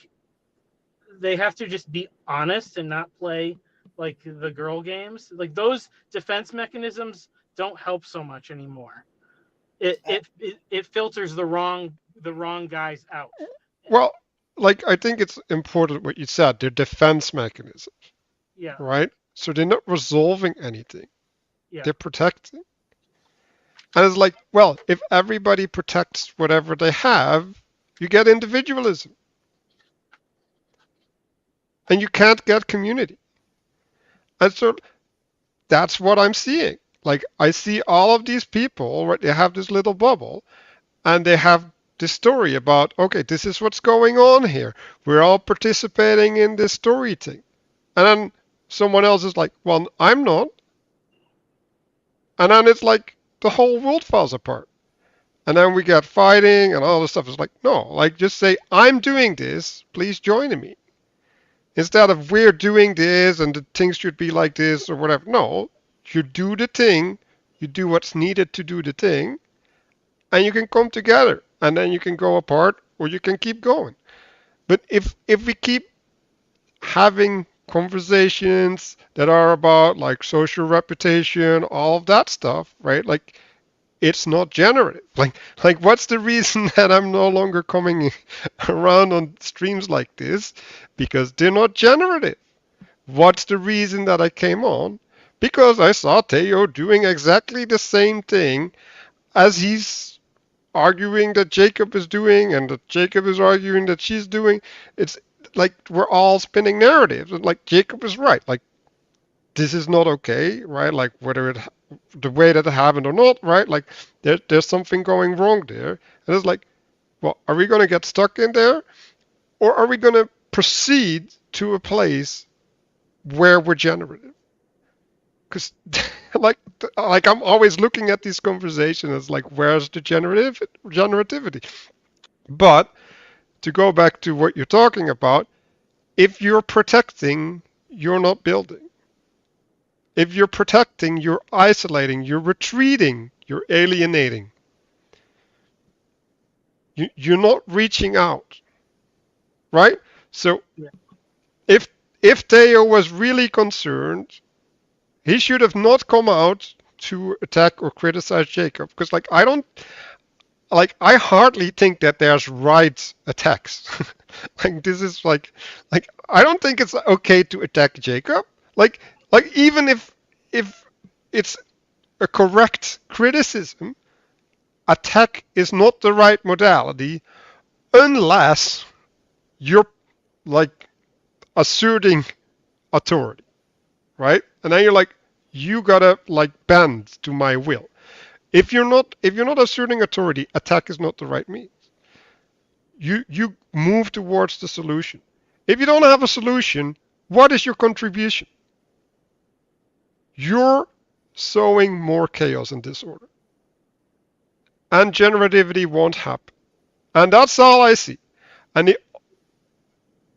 they have to just be honest and not play like the girl games. Like, those defense mechanisms don't help so much anymore. It filters the wrong guys out. Well, like, I think it's important what you said, they're defense mechanisms. Yeah. Right? So they're not resolving anything. Yeah. They're protecting. And it's like, well, if everybody protects whatever they have, you get individualism. And you can't get community. And so that's what I'm seeing. Like, I see all of these people, right? They have this little bubble, and they have this story about, okay, this is what's going on here. We're all participating in this story thing. And then someone else is like, well, I'm not. And then it's like the whole world falls apart. And then we get fighting and all this stuff. It's like, no, like, just say, I'm doing this, please join me. Instead of we're doing this and the things should be like this or whatever. No, you do the thing, you do what's needed to do the thing, and you can come together. And then you can go apart or you can keep going. But if we keep having conversations that are about like social reputation, all of that stuff, right? Like, it's not generative. Like what's the reason that I'm no longer coming around on streams like this? Because they're not generative. What's the reason that I came on? Because I saw Theo doing exactly the same thing as he's arguing that Jacob is doing, and that Jacob is arguing that she's doing. It's like we're all spinning narratives. And like Jacob is right. Like this is not okay, right? Like whether it the way that it happened or not, right? Like there's something going wrong there. And it's like, well, are we going to get stuck in there, or are we going to proceed to a place where we're generative? Because like I'm always looking at these conversations as like, where's the generativity? But to go back to what you're talking about, if you're protecting, you're not building. If you're protecting, you're isolating, you're retreating, you're alienating. You're not reaching out, right? So Yeah. if Theo was really concerned, he should have not come out to attack or criticize Jacob, because I hardly think that there's right attacks. Like this is like I don't think it's okay to attack Jacob. Like even if it's a correct criticism, attack is not the right modality unless you're like asserting authority, right? And then you're like, you gotta like bend to my will. If you're not asserting authority, attack is not the right means. You move towards the solution. If you don't have a solution, what is your contribution? You're sowing more chaos and disorder. And generativity won't happen. And that's all I see. And the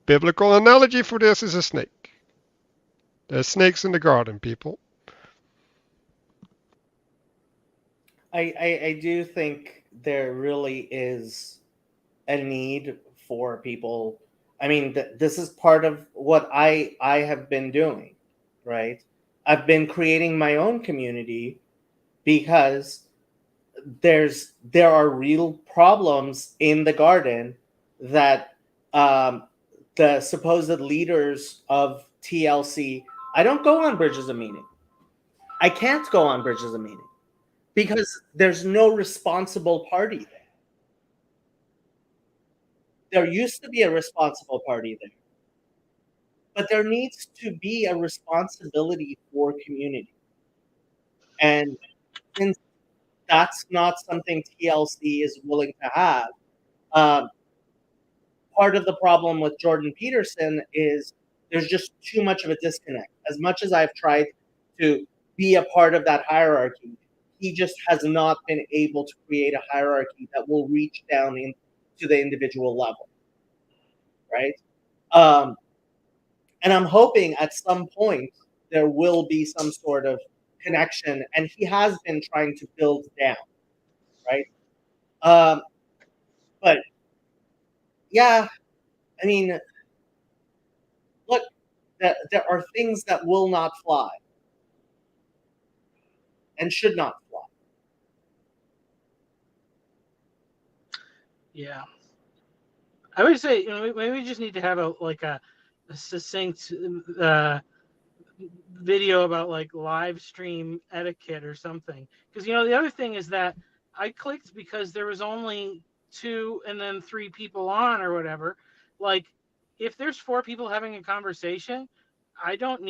biblical analogy for this is a snake. There's snakes in the garden, people. I do think there really is a need for people. I mean, this is part of what I have been doing, right? I've been creating my own community because there are real problems in the garden that the supposed leaders of TLC. I don't go on Bridges of Meaning. I can't go on Bridges of Meaning because there's no responsible party there. There used to be a responsible party there, but there needs to be a responsibility for community. And since that's not something TLC is willing to have, part of the problem with Jordan Peterson is there's just too much of a disconnect. As much as I've tried to be a part of that hierarchy, he just has not been able to create a hierarchy that will reach down into the individual level, right? And I'm hoping at some point there will be some sort of connection, and he has been trying to build down, right? But yeah, I mean, look, there are things that will not fly and should not fly. Yeah. I would say, maybe we just need to have a succinct video about like live stream etiquette or something. Because the other thing is that I clicked because there was only 2 and then 3 people on or whatever. Like, if there's 4 people having a conversation, I don't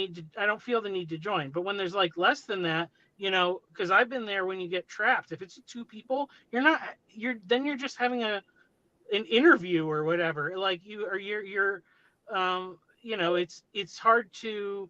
feel the need to join. But when there's like less than that, because I've been there when you get trapped. If it's 2 people, you're just having an interview or whatever. Like you're it's hard to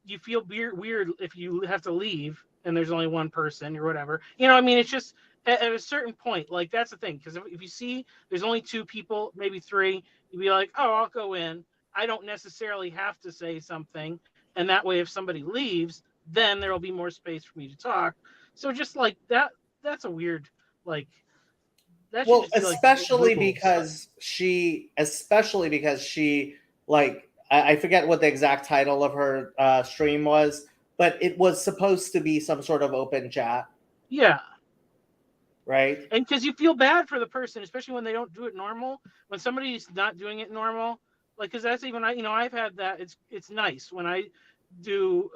you feel weird if you have to leave and there's only one person or whatever. It's just at a certain point, like that's the thing. Because if you see there's only 2 people, maybe 3, you'd be like, oh, I'll go in. I don't necessarily have to say something, and that way, if somebody leaves, then there will be more space for me to talk. So just like that, that's a weird like. That Well, just be like especially rules. because she like I forget what the exact title of her stream was, but it was supposed to be some sort of open chat, Yeah. right? And because you feel bad for the person, especially when they don't do it normal. When somebody's not doing it normal, Like, because that's even I've had that. It's nice when I do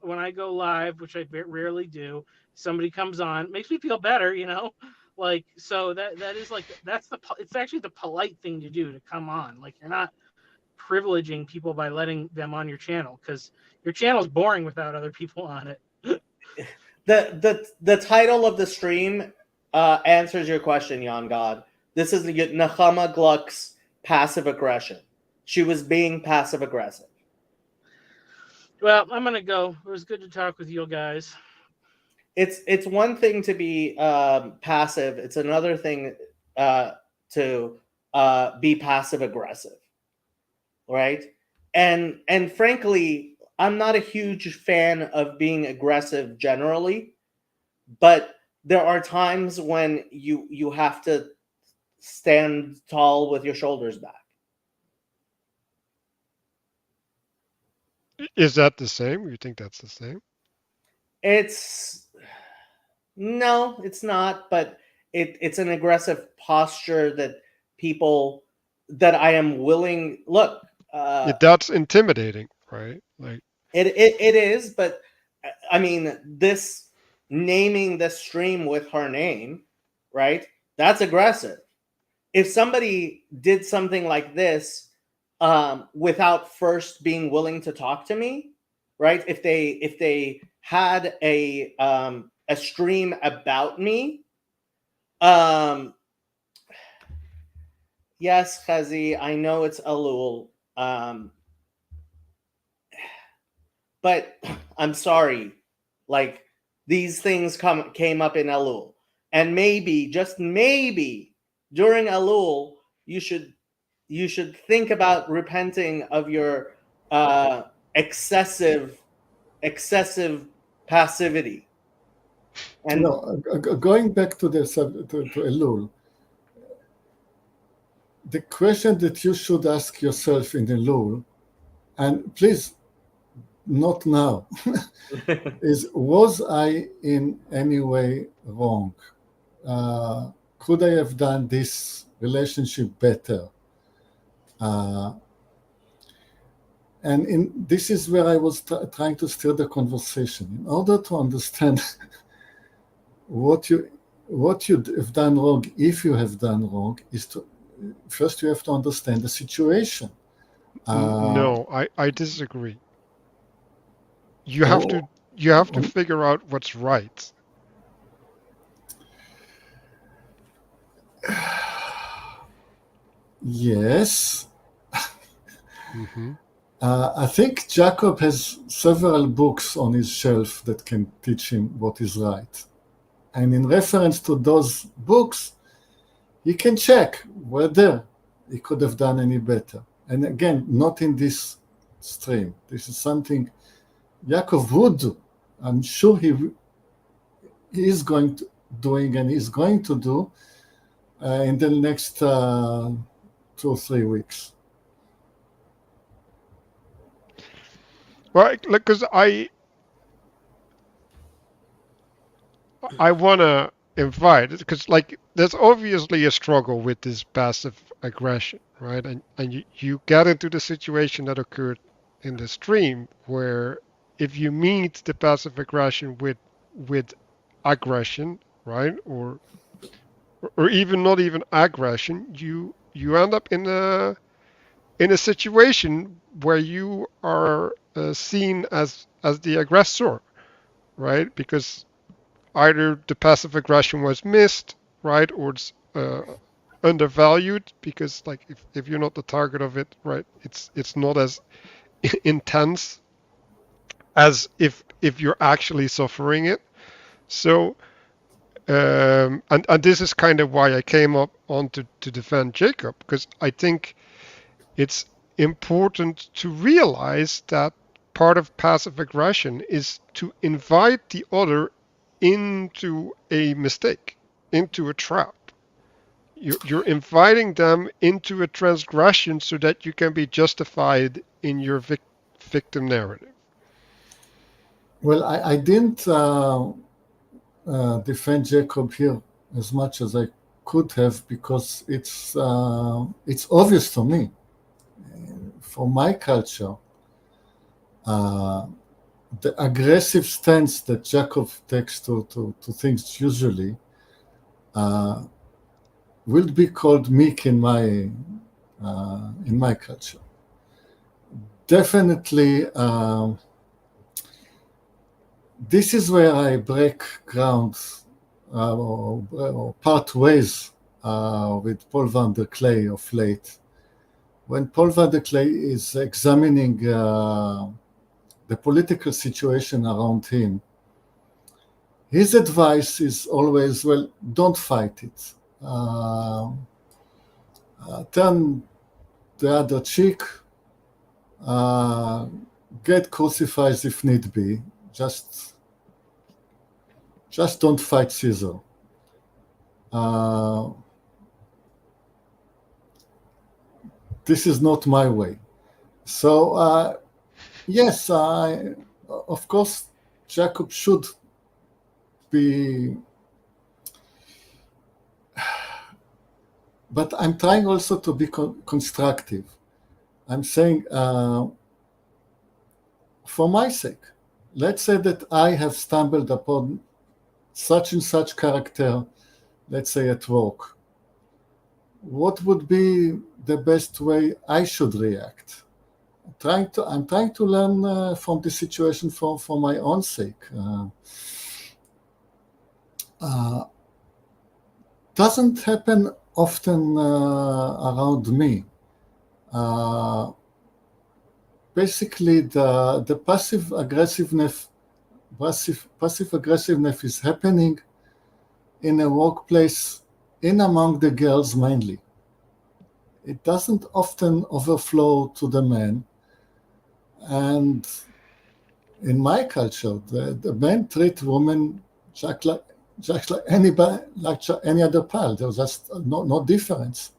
when I go live, which I rarely do. Somebody comes on, it makes me feel better, like, so that is like, it's actually the polite thing to do, to come on. Like, you're not privileging people by letting them on your channel, because your channel's boring without other people on it. The title of the stream answers your question, Jan God. This is Nechama Gluck's passive aggression. She was being passive aggressive. Well, I'm gonna go. It was good to talk with you guys. It's one thing to be passive. It's another thing to be passive aggressive, right? And frankly, I'm not a huge fan of being aggressive generally, but there are times when you have to stand tall with your shoulders back. Is that the same? You think that's the same? No, it's not, but it's an aggressive posture that I am willing. Look, That's intimidating, right? Like it is, but I mean, this naming the stream with her name, right? That's aggressive. If somebody did something like this without first being willing to talk to me, right? If they had a stream about me, yes, Chazi, I know it's Elul, but I'm sorry, like, these things came up in Elul, and maybe, just maybe, during Elul, you should think about repenting of your excessive passivity. And going back to to Elul, the question that you should ask yourself in Elul, and please, not now, is, was I in any way wrong? Could I have done this relationship better? And this is where I was trying to steer the conversation. In order to understand what you have done wrong, if you have done wrong, is to first you have to understand the situation. no, I disagree. You have to figure out what's right. Yes. Mm-hmm. I think Jacob has several books on his shelf that can teach him what is right. And in reference to those books, he can check whether he could have done any better. And again, not in this stream. This is something Jacob would do. I'm sure he is going to doing and is going to do in the next 2 or 3 weeks. Well, because I want to invite, because like there's obviously a struggle with this passive aggression, right? And you get into the situation that occurred in the stream where if you meet the passive aggression with aggression, right, or even not even aggression, you end up in a situation where you are seen as the aggressor, right? Because either the passive aggression was missed, right, or it's undervalued, because like if you're not the target of it, right, it's not as intense as if you're actually suffering it. So and this is kind of why I came up on to defend Jacob, because I think it's important to realize that part of passive aggression is to invite the other into a mistake, into a trap. You're inviting them into a transgression so that you can be justified in your victim narrative. Well, I didn't defend Jacob here as much as I could have, because it's obvious to me. for my culture, the aggressive stance that Jacob takes to things usually will be called meek in my culture. Definitely, this is where I break ground or part ways with Paul van der Kley of late. When Paul van der Kley is examining the political situation around him, his advice is always, well, don't fight it. Turn the other cheek, get crucified if need be. Just don't fight Caesar. This is not my way. So, yes, of course, Jacob should be, but I'm trying also to be constructive. I'm saying, for my sake, let's say that I have stumbled upon such and such character, let's say at work. What would be the best way I should react? I'm trying to learn from the situation for my own sake. Doesn't happen often around me. Basically, the passive aggressiveness is happening in a workplace, in among the girls mainly. It doesn't often overflow to the men. And in my culture, the men treat women just like anybody, like any other pal. There's just no difference.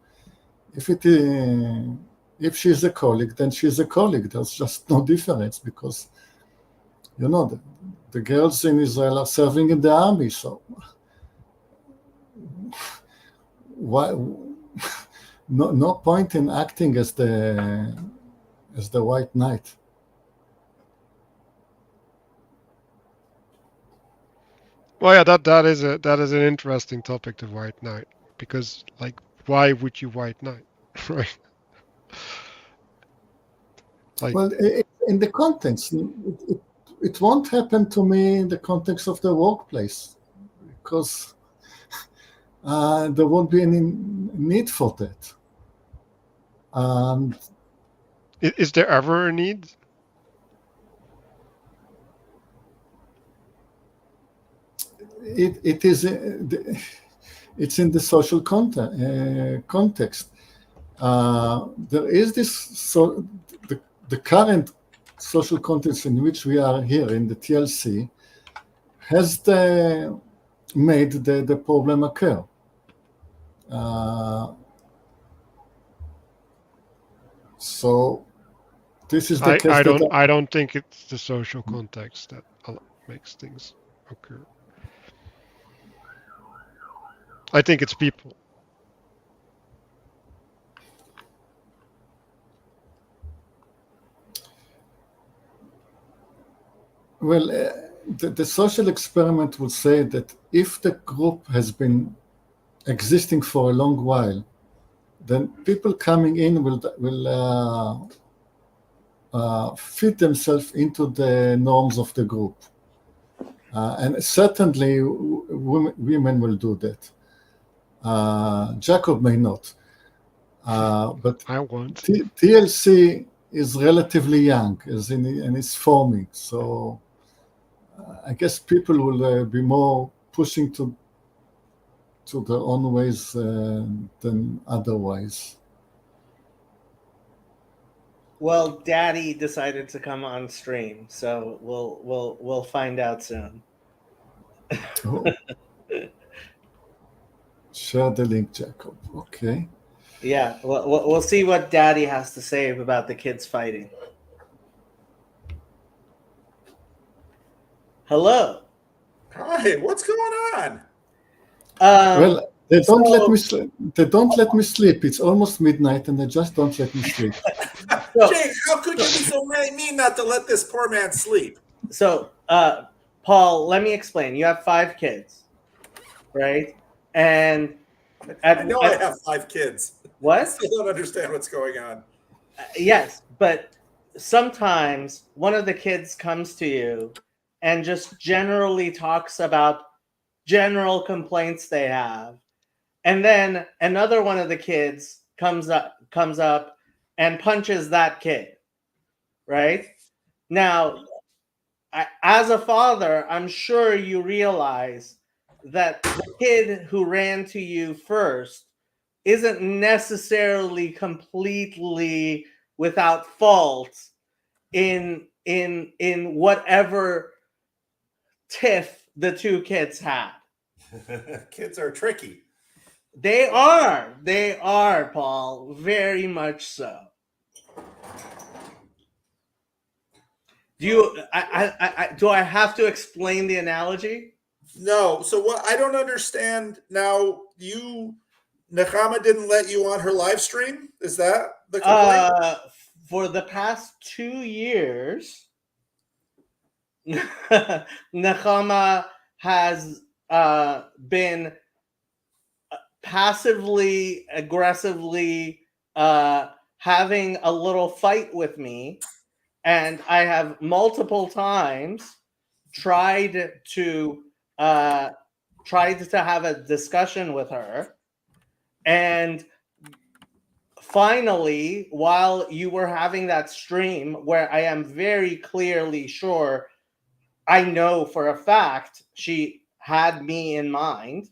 If she's a colleague, then she's a colleague. There's just no difference because, the girls in Israel are serving in the army. So why? No point in acting as the white knight. Well, yeah, that is an interesting topic, the white knight, because why would you white knight, right? Well, in the context, it won't happen to me in the context of the workplace, because there won't be any need for that. Is there ever a need? It is. It's in the social context. There is this the current social context in which we are here in the TLC has made the problem occur. So this is the case. I don't think it's the social context that makes things occur. I think it's people. Well, the social experiment would say that if the group has been existing for a long while, then people coming in will fit themselves into the norms of the group. And certainly women will do that. Jacob may not. But I won't. TLC is relatively young, and it's forming. So I guess people will be more pushing to their own ways than otherwise. Well, Daddy decided to come on stream, so we'll find out soon. Oh. Share the link, Jacob. Okay. Yeah, we'll see what Daddy has to say about the kids fighting. Hello. Hi, what's going on? Well, they don't let me sleep. They don't let me sleep. It's almost midnight, and they just don't let me sleep. So- Jake, how could you be so mean not to let this poor man sleep? So, Paul, let me explain. You have 5 kids, right? And I know I have 5 kids. I what? still don't understand what's going on. Yes, but sometimes one of the kids comes to you and just generally talks about general complaints they have. And then another one of the kids comes up and punches that kid, right? Now, as a father, I'm sure you realize that the kid who ran to you first isn't necessarily completely without fault in whatever tiff the 2 kids had. Kids are tricky. They are, Paul, very much so. Do I have to explain the analogy? No. So what? I don't understand. Now, Nechama didn't let you on her live stream? Is that the complaint? For the past 2 years, Nechama has been passively, aggressively having a little fight with me, and I have multiple times tried to have a discussion with her, and finally, while you were having that stream where I am very clearly sure, I know for a fact she had me in mind,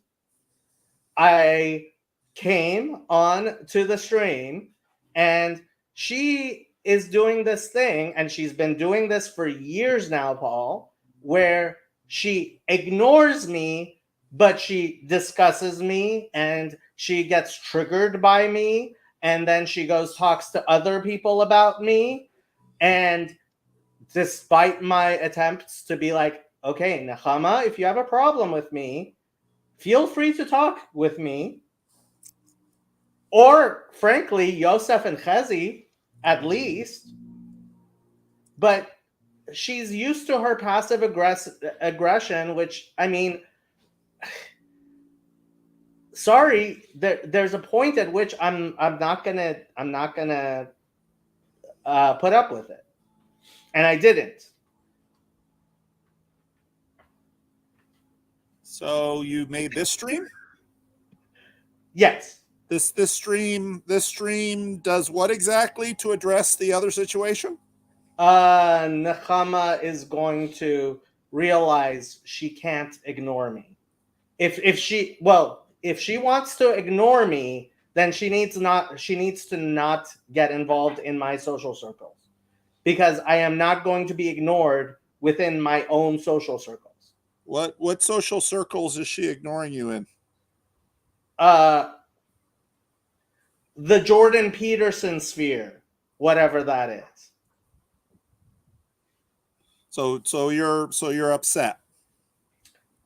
I came on to the stream, and she is doing this thing, and she's been doing this for years now, Paul, where she ignores me, but she discusses me, and she gets triggered by me, and then she talks to other people about me. And despite my attempts to be like, okay, Nechama, if you have a problem with me, feel free to talk with me. Or, frankly, Yosef and Chezi, at least. But she's used to her passive aggression, which, I mean, sorry, there's a point at which I'm not gonna put up with it, and I didn't. So you made this stream? Yes. This stream does what exactly to address the other situation? Nechama is going to realize she can't ignore me. If she wants to ignore me, then she needs to not get involved in my social circles, because I am not going to be ignored within my own social circles. What social circles is she ignoring you in? The Jordan Peterson sphere, whatever that is. So you're upset.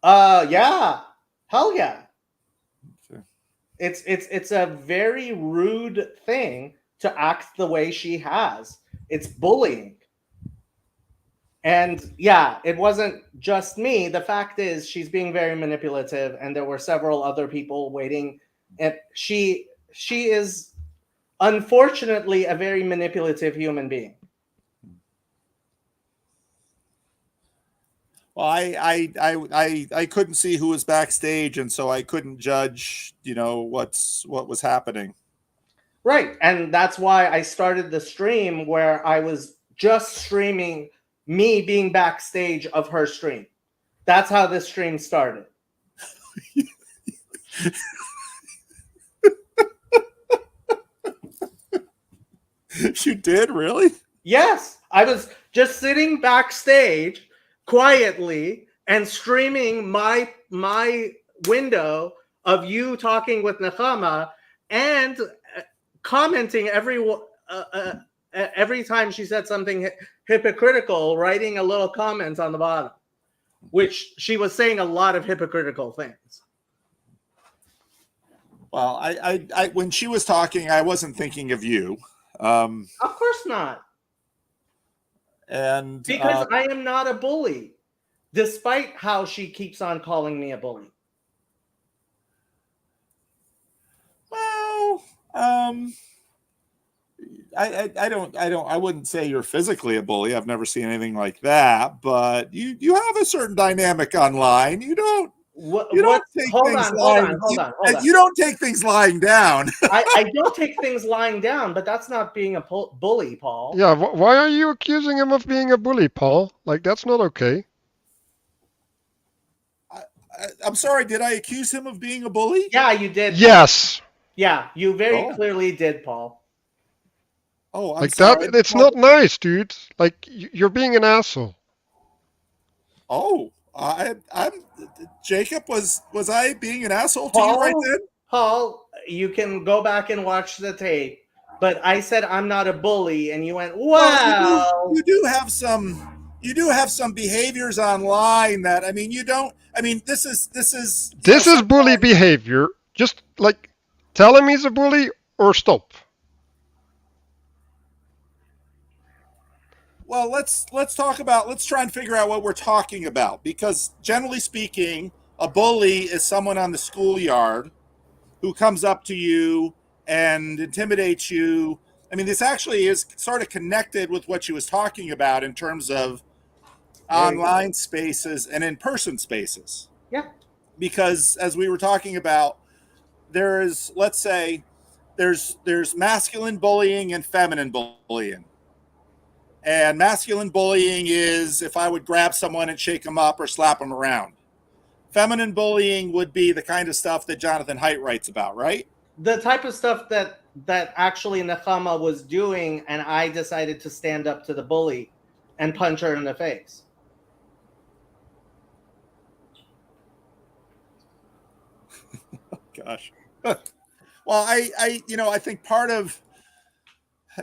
Yeah. Hell yeah. Okay. It's a very rude thing to act the way she has. It's bullying. And yeah, it wasn't just me. The fact is, she's being very manipulative, and there were several other people waiting. And she is unfortunately a very manipulative human being. Well, I couldn't see who was backstage, and so I couldn't judge, what was happening. Right, and that's why I started the stream where I was just streaming me being backstage of her stream. That's how this stream started. You did, really? Yes, I was just sitting backstage quietly and streaming my window of you talking with Nechama and commenting every time she said something hypocritical, writing a little comment on the bottom, which she was saying a lot of hypocritical things. Well, I when she was talking, I wasn't thinking of you. Um, Of course not. and Because I am not a bully, despite how she keeps on calling me a bully. well, I wouldn't say you're physically a bully. I've never seen anything like that, but you have a certain dynamic online. You don't take things lying. You don't take things lying down. I don't take things lying down, but that's not being a bully, Paul. Yeah, why are you accusing him of being a bully, Paul? Like, that's not okay. I'm sorry, did I accuse him of being a bully? Yeah, you did. Yes. Yeah, you very clearly did, Paul. Oh, I'm like sorry. that, it's not nice, dude. Like, you're being an asshole. Oh, I'm Jacob. Was I being an asshole Paul, to you right then? Paul, you can go back and watch the tape. But I said I'm not a bully, and you went, "Wow." Well, you do have some behaviors online that you don't. This is This is bully behavior. Just like tell him he's a bully or stop. Well, let's try and figure out what we're talking about, because generally speaking, a bully is someone on the schoolyard who comes up to you and intimidates you. This actually is sort of connected with what she was talking about in terms of online spaces and in-person spaces. Yeah. Because as we were talking about, there's masculine bullying and feminine bullying. And masculine bullying is if I would grab someone and shake them up or slap them around. Feminine bullying would be the kind of stuff that Jonathan Haidt writes about, right? The type of stuff that actually Nechama was doing, and I decided to stand up to the bully and punch her in the face. Gosh. Well, I think part of,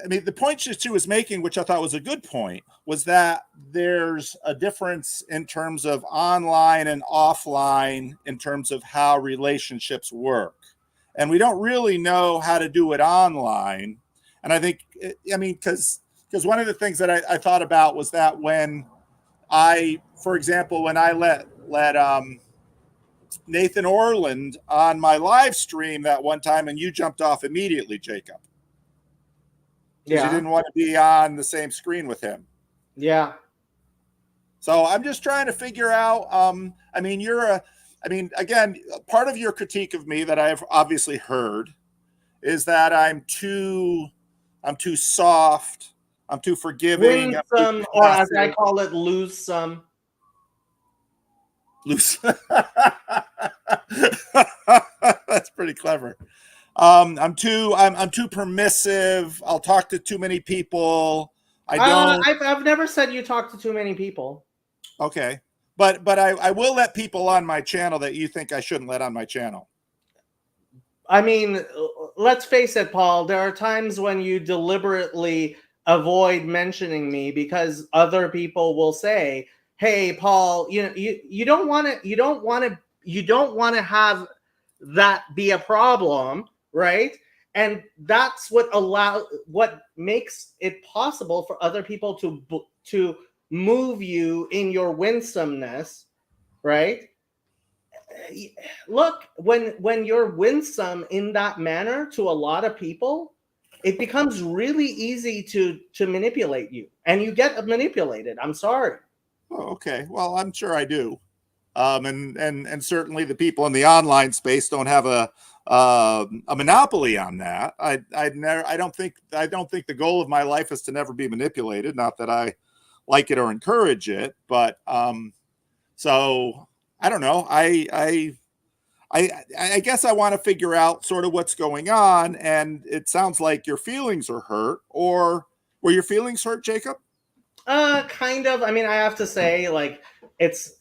the point she was making, which I thought was a good point, was that there's a difference in terms of online and offline in terms of how relationships work. And we don't really know how to do it online. And I think, because one of the things that I thought about was that when for example, when I let Nathan Orland on my live stream that one time, and you jumped off immediately, Jacob. Because you didn't want to be on the same screen with him. Yeah. So I'm just trying to figure out, again, part of your critique of me that I've obviously heard is that I'm too soft, I'm too forgiving. Win some, or as I call it, lose some. Loose. That's pretty clever. I'm too permissive. I'll talk to too many people. I've never said you talk to too many people. Okay, but I will let people on my channel that you think I shouldn't let on my channel. Let's face it, Paul. There are times when you deliberately avoid mentioning me because other people will say, "Hey, Paul, you don't want to have that be a problem, right?" And that's what makes it possible for other people to move you in your winsomeness, right? Look, when you're winsome in that manner to a lot of people, it becomes really easy to manipulate you, and you get manipulated. I'm sorry. Oh, okay. Well, I'm sure I do. And certainly the people in the online space don't have a monopoly on that. I don't think the goal of my life is to never be manipulated. Not that I like it or encourage it, but so I don't know. I guess I want to figure out sort of what's going on, and it sounds like your feelings are hurt. Or were your feelings hurt, Jacob? Kind of. I have to say, like, this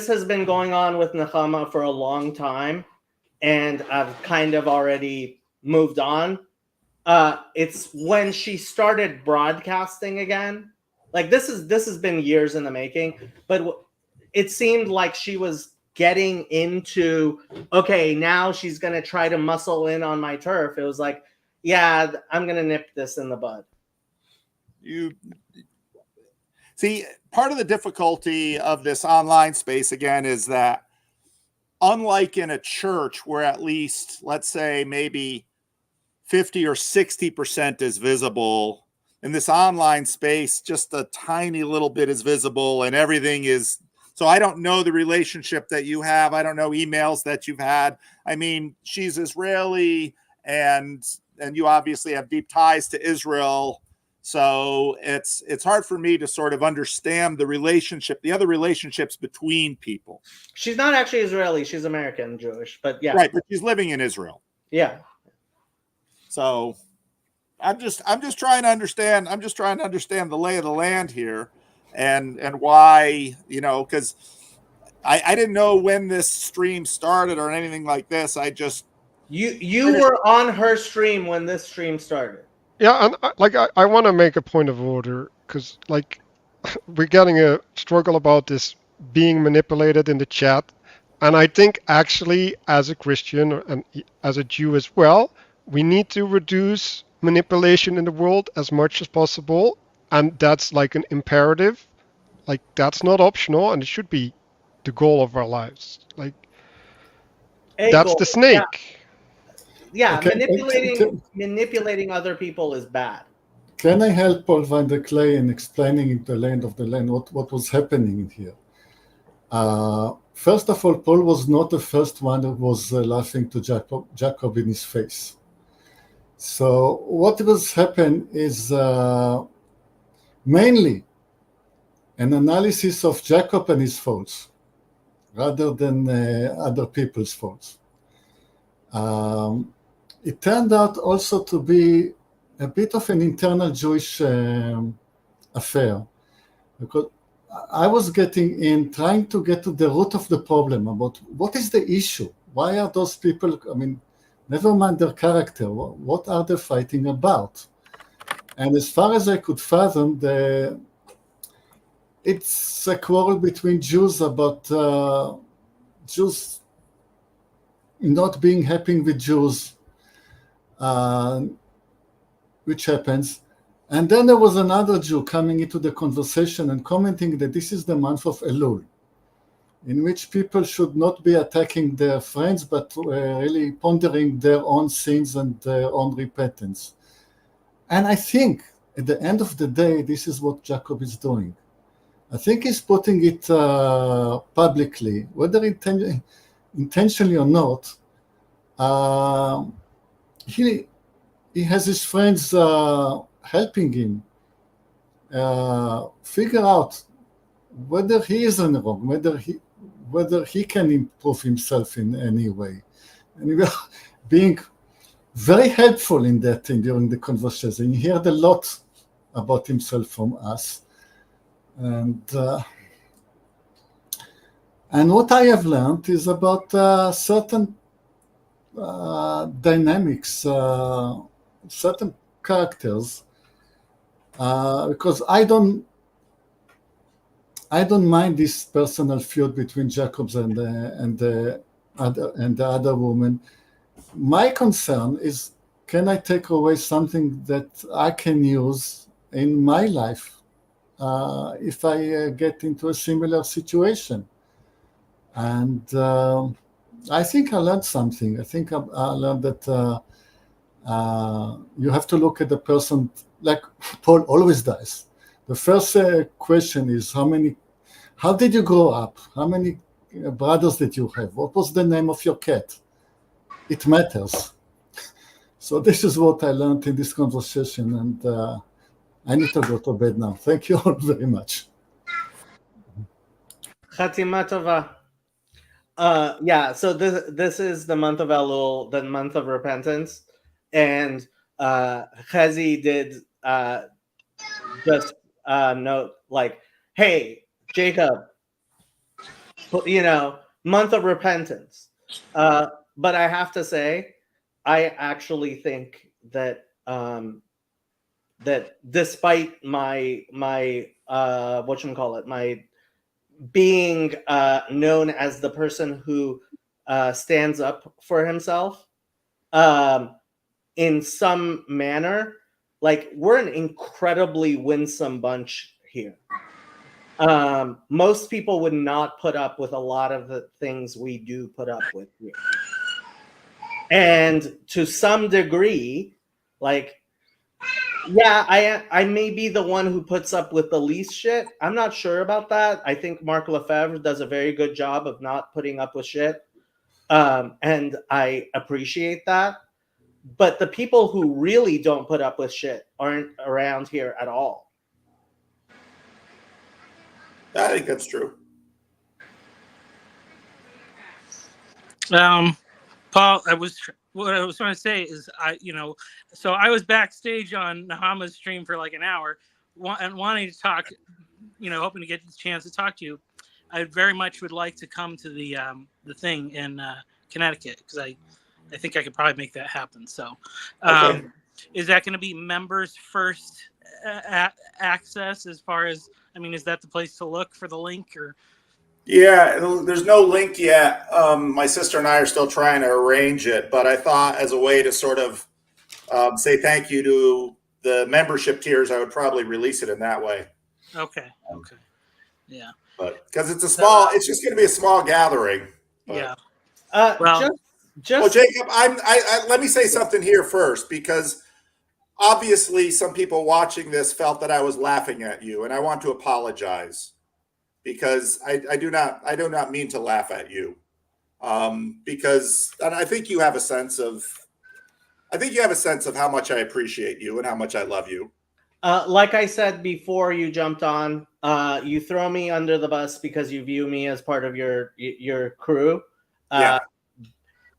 has been going on with Nechama for a long time, and I've kind of already moved on. It's when she started broadcasting again. Like, this has been years in the making, but it seemed like she was getting into, okay, now she's going to try to muscle in on my turf. It was like, yeah, I'm going to nip this in the bud. You see, part of the difficulty of this online space, again, is that unlike in a church where at least, let's say, maybe 50 or 60% is visible, in this online space, just a tiny little bit is visible and everything is. So I don't know the relationship that you have. I don't know emails that you've had. I mean, she's Israeli and you obviously have deep ties to Israel. So it's hard for me to sort of understand the relationship, the other relationships between people. She's not actually Israeli. She's American Jewish, but yeah. Right, but she's living in Israel. Yeah. So I'm just trying to understand. I'm just trying to understand the lay of the land here and why, because I didn't know when this stream started or anything like this. I just You were on her stream when this stream started. Yeah, and I want to make a point of order because we're getting a struggle about this being manipulated in the chat, and I think actually as a Christian and as a Jew as well, we need to reduce manipulation in the world as much as possible, and that's like an imperative. Like that's not optional, and it should be the goal of our lives. Like that's the snake. Yeah, Okay, manipulating other people is bad. Can I help Paul van der Clay in explaining in the land of the land what was happening here? First of all, Paul was not the first one who was laughing to Jacob in his face. So what was happened is mainly an analysis of Jacob and his faults rather than other people's faults. It turned out also to be a bit of an internal Jewish affair, because I was trying to get to the root of the problem about what is the issue? Why are those people, never mind their character, what are they fighting about? And as far as I could fathom, it's a quarrel between Jews about Jews not being happy with Jews, which happens. And then there was another Jew coming into the conversation and commenting that this is the month of Elul, in which people should not be attacking their friends, but really pondering their own sins and their own repentance. And I think at the end of the day, this is what Jacob is doing. I think he's putting it publicly, whether intentionally or not. He has his friends helping him figure out whether he is in the wrong, whether he can improve himself in any way. And we are being very helpful in that thing during the conversation. He heard a lot about himself from us. And what I have learned is about certain dynamics, certain characters, because I don't mind this personal feud between Jacobs and the other woman. My concern is, can I take away something that I can use in my life if I get into a similar situation? And I think I learned something. I think I learned that you have to look at the person like Paul always does. The first question is, how did you grow up? How many brothers did you have? What was the name of your cat? It matters. So this is what I learned in this conversation, and I need to go to bed now. Thank you all very much. Chatima Tova. Yeah, so this is the month of Elul, the month of repentance, and Chazi did just note like, hey, Jacob, month of repentance. But I have to say, I actually think that that despite my being known as the person who stands up for himself in some manner. Like, we're an incredibly winsome bunch here. Most people would not put up with a lot of the things we do put up with here. And to some degree, like, yeah, I may be the one who puts up with the least shit. I'm not sure about that. I think Mark Lefebvre does a very good job of not putting up with shit. And I appreciate that. But the people who really don't put up with shit aren't around here at all. I think that's true. Paul, what I was trying to say is so I was backstage on Nechama's stream for like an hour, and wanting to talk, hoping to get the chance to talk to you. I very much would like to come to the thing in Connecticut, because I think I could probably make that happen. So, Okay. Is that going to be members first access? As far as, is that the place to look for the link, or? Yeah, there's no link yet. My sister and I are still trying to arrange it, but I thought as a way to sort of say thank you to the membership tiers, I would probably release it in that way. Okay. Yeah. But because it's it's just going to be a small gathering. But. Yeah. Well, Well, Jacob, let me say something here first, because obviously some people watching this felt that I was laughing at you, and I want to apologize, because I do not mean to laugh at you, because and I think you have a sense of how much I appreciate you and how much I love you. Like I said before you jumped on, you throw me under the bus because you view me as part of your crew. Yeah.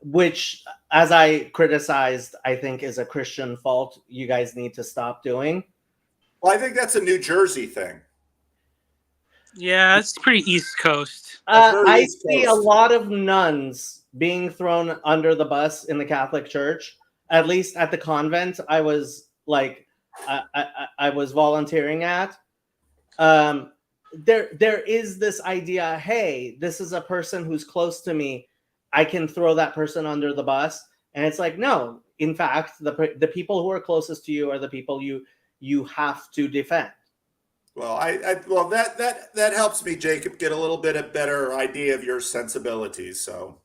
Which, as I criticized, I think is a Christian fault you guys need to stop doing. Well, I think that's a New Jersey thing. Yeah, it's pretty East Coast. I see a lot of nuns being thrown under the bus in the Catholic Church. At least at the convent I was I was volunteering at. There is this idea, hey, this is a person who's close to me, I can throw that person under the bus. And it's like, no, in fact, the people who are closest to you are the people you have to defend. Well, well, that helps me, Jacob, get a little bit of better idea of your sensibilities. So,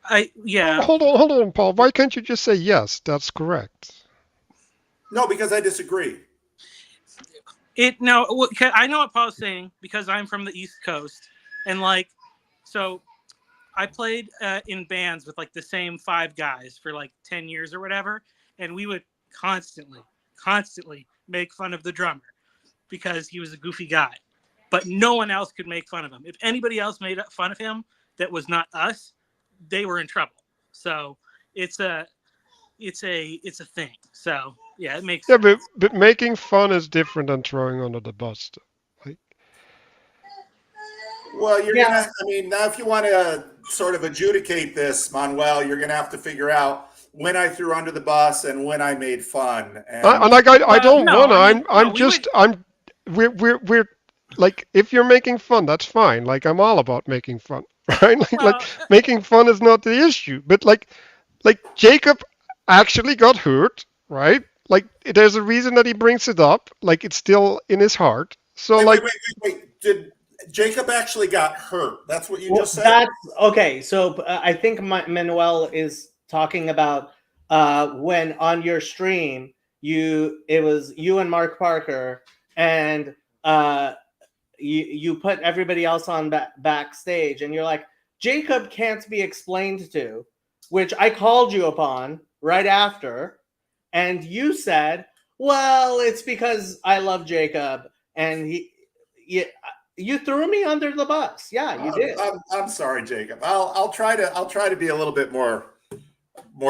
Hold on, Paul. Why can't you just say yes? That's correct. No, because I disagree. I know what Paul's saying, because I'm from the East Coast, and so I played in bands with the same 5 guys for 10 years or whatever, and we would constantly make fun of the drummer because he was a goofy guy, but no one else could make fun of him. If anybody else made fun of him that was not us, they were in trouble. So it's a thing. So yeah, it makes sense. But making fun is different than throwing under the bus. Well, you're gonna. Now if you want to sort of adjudicate this, Manuel, you're gonna have to figure out when I threw under the bus and when I made fun. And I don't want to. We're like, if you're making fun, that's fine. I'm all about making fun, right? Making fun is not the issue. But like Jacob actually got hurt, right? There's a reason that he brings it up. It's still in his heart. So wait. Did Jacob actually got hurt? That's what you just said? That's okay. So I think Manuel is talking about when on your stream, it was you and Mark Parker, and you put everybody else on backstage, and you're like, Jacob can't be explained to, which I called you upon right after, and you said, well, it's because I love Jacob, and you threw me under the bus. Yeah, you did. I'm sorry, Jacob. I'll try to be a little bit more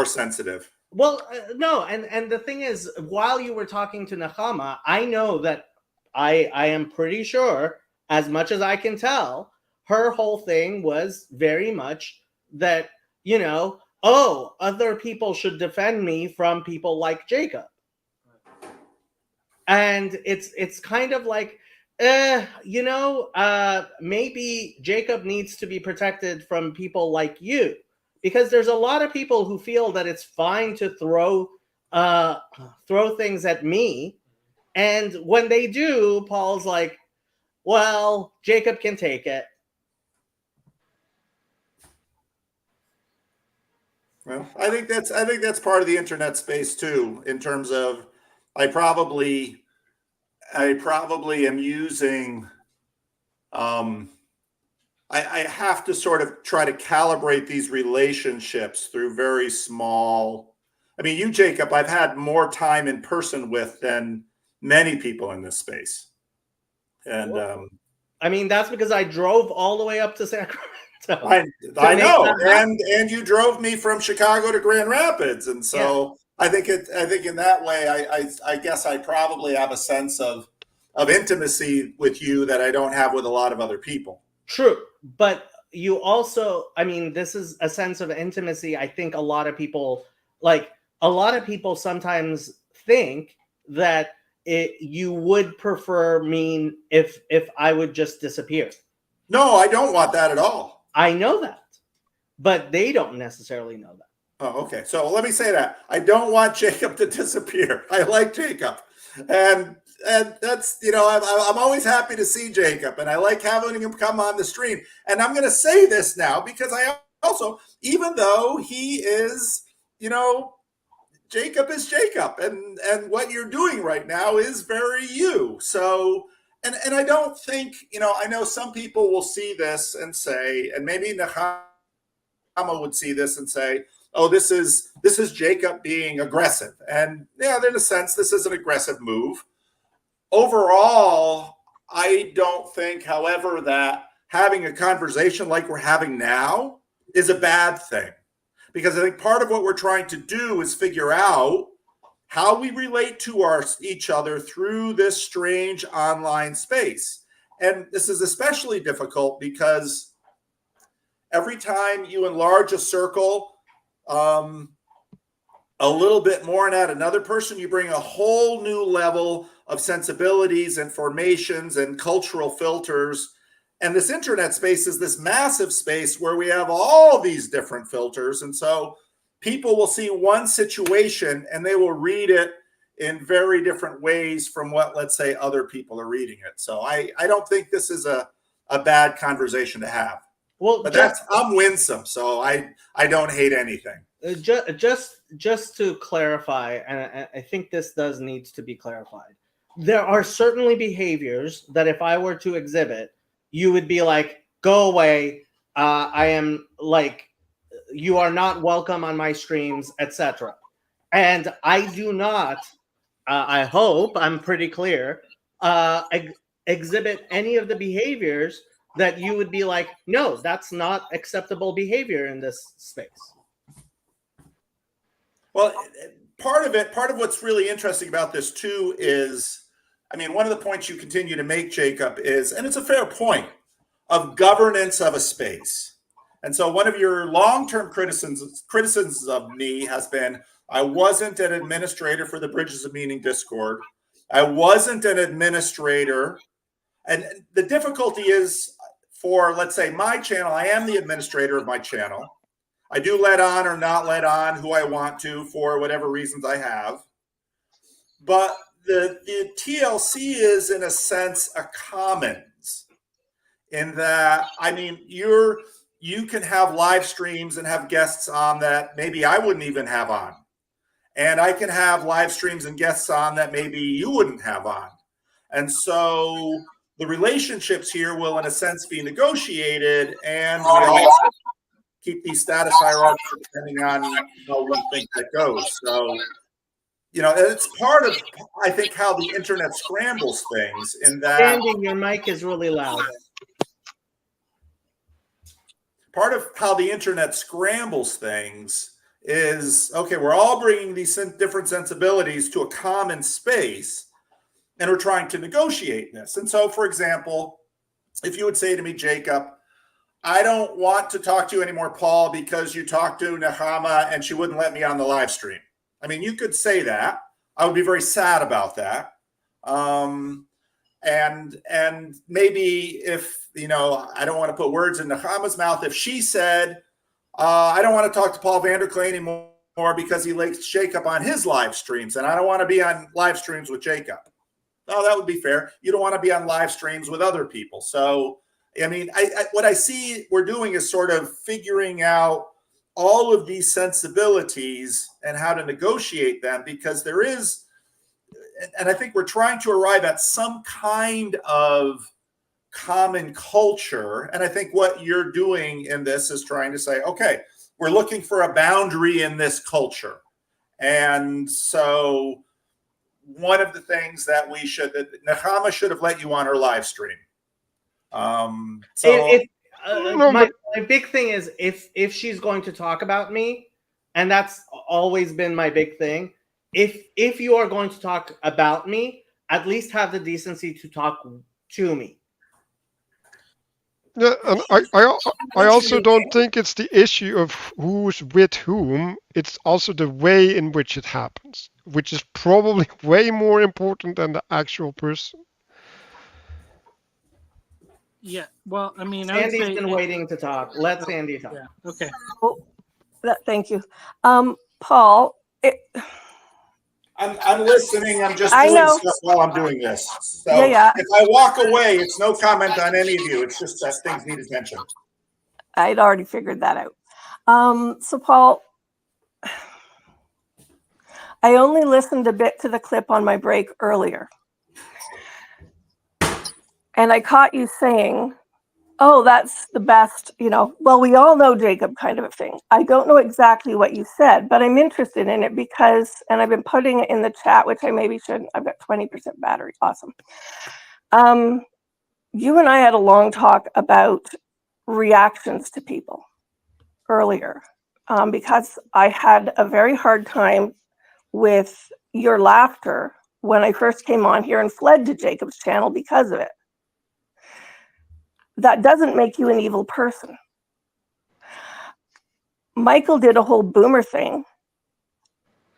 sensitive. Well, no, and the thing is, while you were talking to Nechama, I know that I am pretty sure, as much as I can tell, her whole thing was very much that, other people should defend me from people like Jacob. And it's kind of like, Maybe Jacob needs to be protected from people like you, because there's a lot of people who feel that it's fine to throw things at me, and when they do, Paul's like, well, Jacob can take it. Well, I think that's part of the internet space too, in terms of I probably am using I have to sort of try to calibrate these relationships through very small. I mean, you, Jacob, I've had more time in person with than many people in this space. And I mean, that's because I drove all the way up to Sacramento. I know, and you drove me from Chicago to Grand Rapids, and so yeah. I think in that way, I guess I probably have a sense of intimacy with you that I don't have with a lot of other people. True, but you also, I mean, this is a sense of intimacy. I think a lot of people sometimes think that you would prefer me if I would just disappear. No, I don't want that at all. I know that, but they don't necessarily know that. Oh, okay. So let me say that. I don't want Jacob to disappear. I like Jacob. And that's, I'm always happy to see Jacob, and I like having him come on the stream. And I'm going to say this now because I also, even though he is, Jacob is Jacob, and what you're doing right now is very you. So, and I don't think, I know some people will see this and say, and maybe Nechama would see this and say, oh, this is Jacob being aggressive. And yeah, in a sense, this is an aggressive move. Overall, I don't think, however, that having a conversation like we're having now is a bad thing. Because I think part of what we're trying to do is figure out how we relate to each other through this strange online space. And this is especially difficult because every time you enlarge a circle a little bit more and add another person, you bring a whole new level of sensibilities and formations and cultural filters. And this internet space is this massive space where we have all these different filters. And so people will see one situation and they will read it in very different ways from what, let's say, other people are reading it. So I don't think this is a bad conversation to have. Well, but I'm winsome, so I don't hate anything. Just to clarify, and I think this does need to be clarified. There are certainly behaviors that if I were to exhibit, you would be like, go away. I am like, you are not welcome on my streams, etc. And I do not, I hope I'm pretty clear, exhibit any of the behaviors that you would be like, no, that's not acceptable behavior in this space. Well, part of what's really interesting about this too is, I mean, one of the points you continue to make, Jacob, is, and it's a fair point, of governance of a space. And so one of your long-term criticisms of me has been, I wasn't an administrator for the Bridges of Meaning Discord. I wasn't an administrator. And the difficulty is, for, let's say, my channel, I am the administrator of my channel. I do let on or not let on who I want to for whatever reasons I have. But the TLC is, in a sense, a commons, in that, I mean, you can have live streams and have guests on that maybe I wouldn't even have on. And I can have live streams and guests on that maybe you wouldn't have on. And so the relationships here will, in a sense, be negotiated, and we all keep these status hierarchies depending on how we think that goes. So, it's part of, I think, how the internet scrambles things, in that Andy, your mic is really loud. Part of how the internet scrambles things is, okay, we're all bringing these different sensibilities to a common space, and we're trying to negotiate this. And so, for example, if you would say to me, Jacob, I don't want to talk to you anymore, Paul, because you talked to Nechama and she wouldn't let me on the live stream. I mean, you could say that. I would be very sad about that. And and maybe if, you know, I don't want to put words in Nechama's mouth, if she said, I don't want to talk to Paul Vanderklee anymore because he likes Jacob on his live streams, and I don't want to be on live streams with Jacob. No, that would be fair. You don't want to be on live streams with other people. So, I mean, what I see we're doing is sort of figuring out all of these sensibilities and how to negotiate them, because there is, and I think we're trying to arrive at some kind of common culture. And I think what you're doing in this is trying to say, okay, we're looking for a boundary in this culture. And so one of the things that Nechama should have let you on her live stream. My big thing is if she's going to talk about me, and that's always been my big thing, if you are going to talk about me, at least have the decency to talk to me. Yeah, and I also don't think it's the issue of who's with whom. It's also the way in which it happens, which is probably way more important than the actual person. Yeah. Well, I mean, Sandy's been waiting to talk. Let Sandy talk. Yeah. Okay. Oh, thank you, Paul. I'm listening. I'm just I doing know. stuff while I'm doing this. So Yeah. if I walk away, it's no comment on any of you. It's just that things need attention. I'd already figured that out. So Paul, I only listened a bit to the clip on my break earlier. And I caught you saying, oh, that's the best, you know, well, we all know Jacob kind of a thing. I don't know exactly what you said, but I'm interested in it because, and I've been putting it in the chat, which I maybe shouldn't. I've got 20% battery. Awesome. You and I had a long talk about reactions to people earlier because I had a very hard time with your laughter when I first came on here and fled to Jacob's channel because of it. That doesn't make you an evil person. Michael did a whole boomer thing,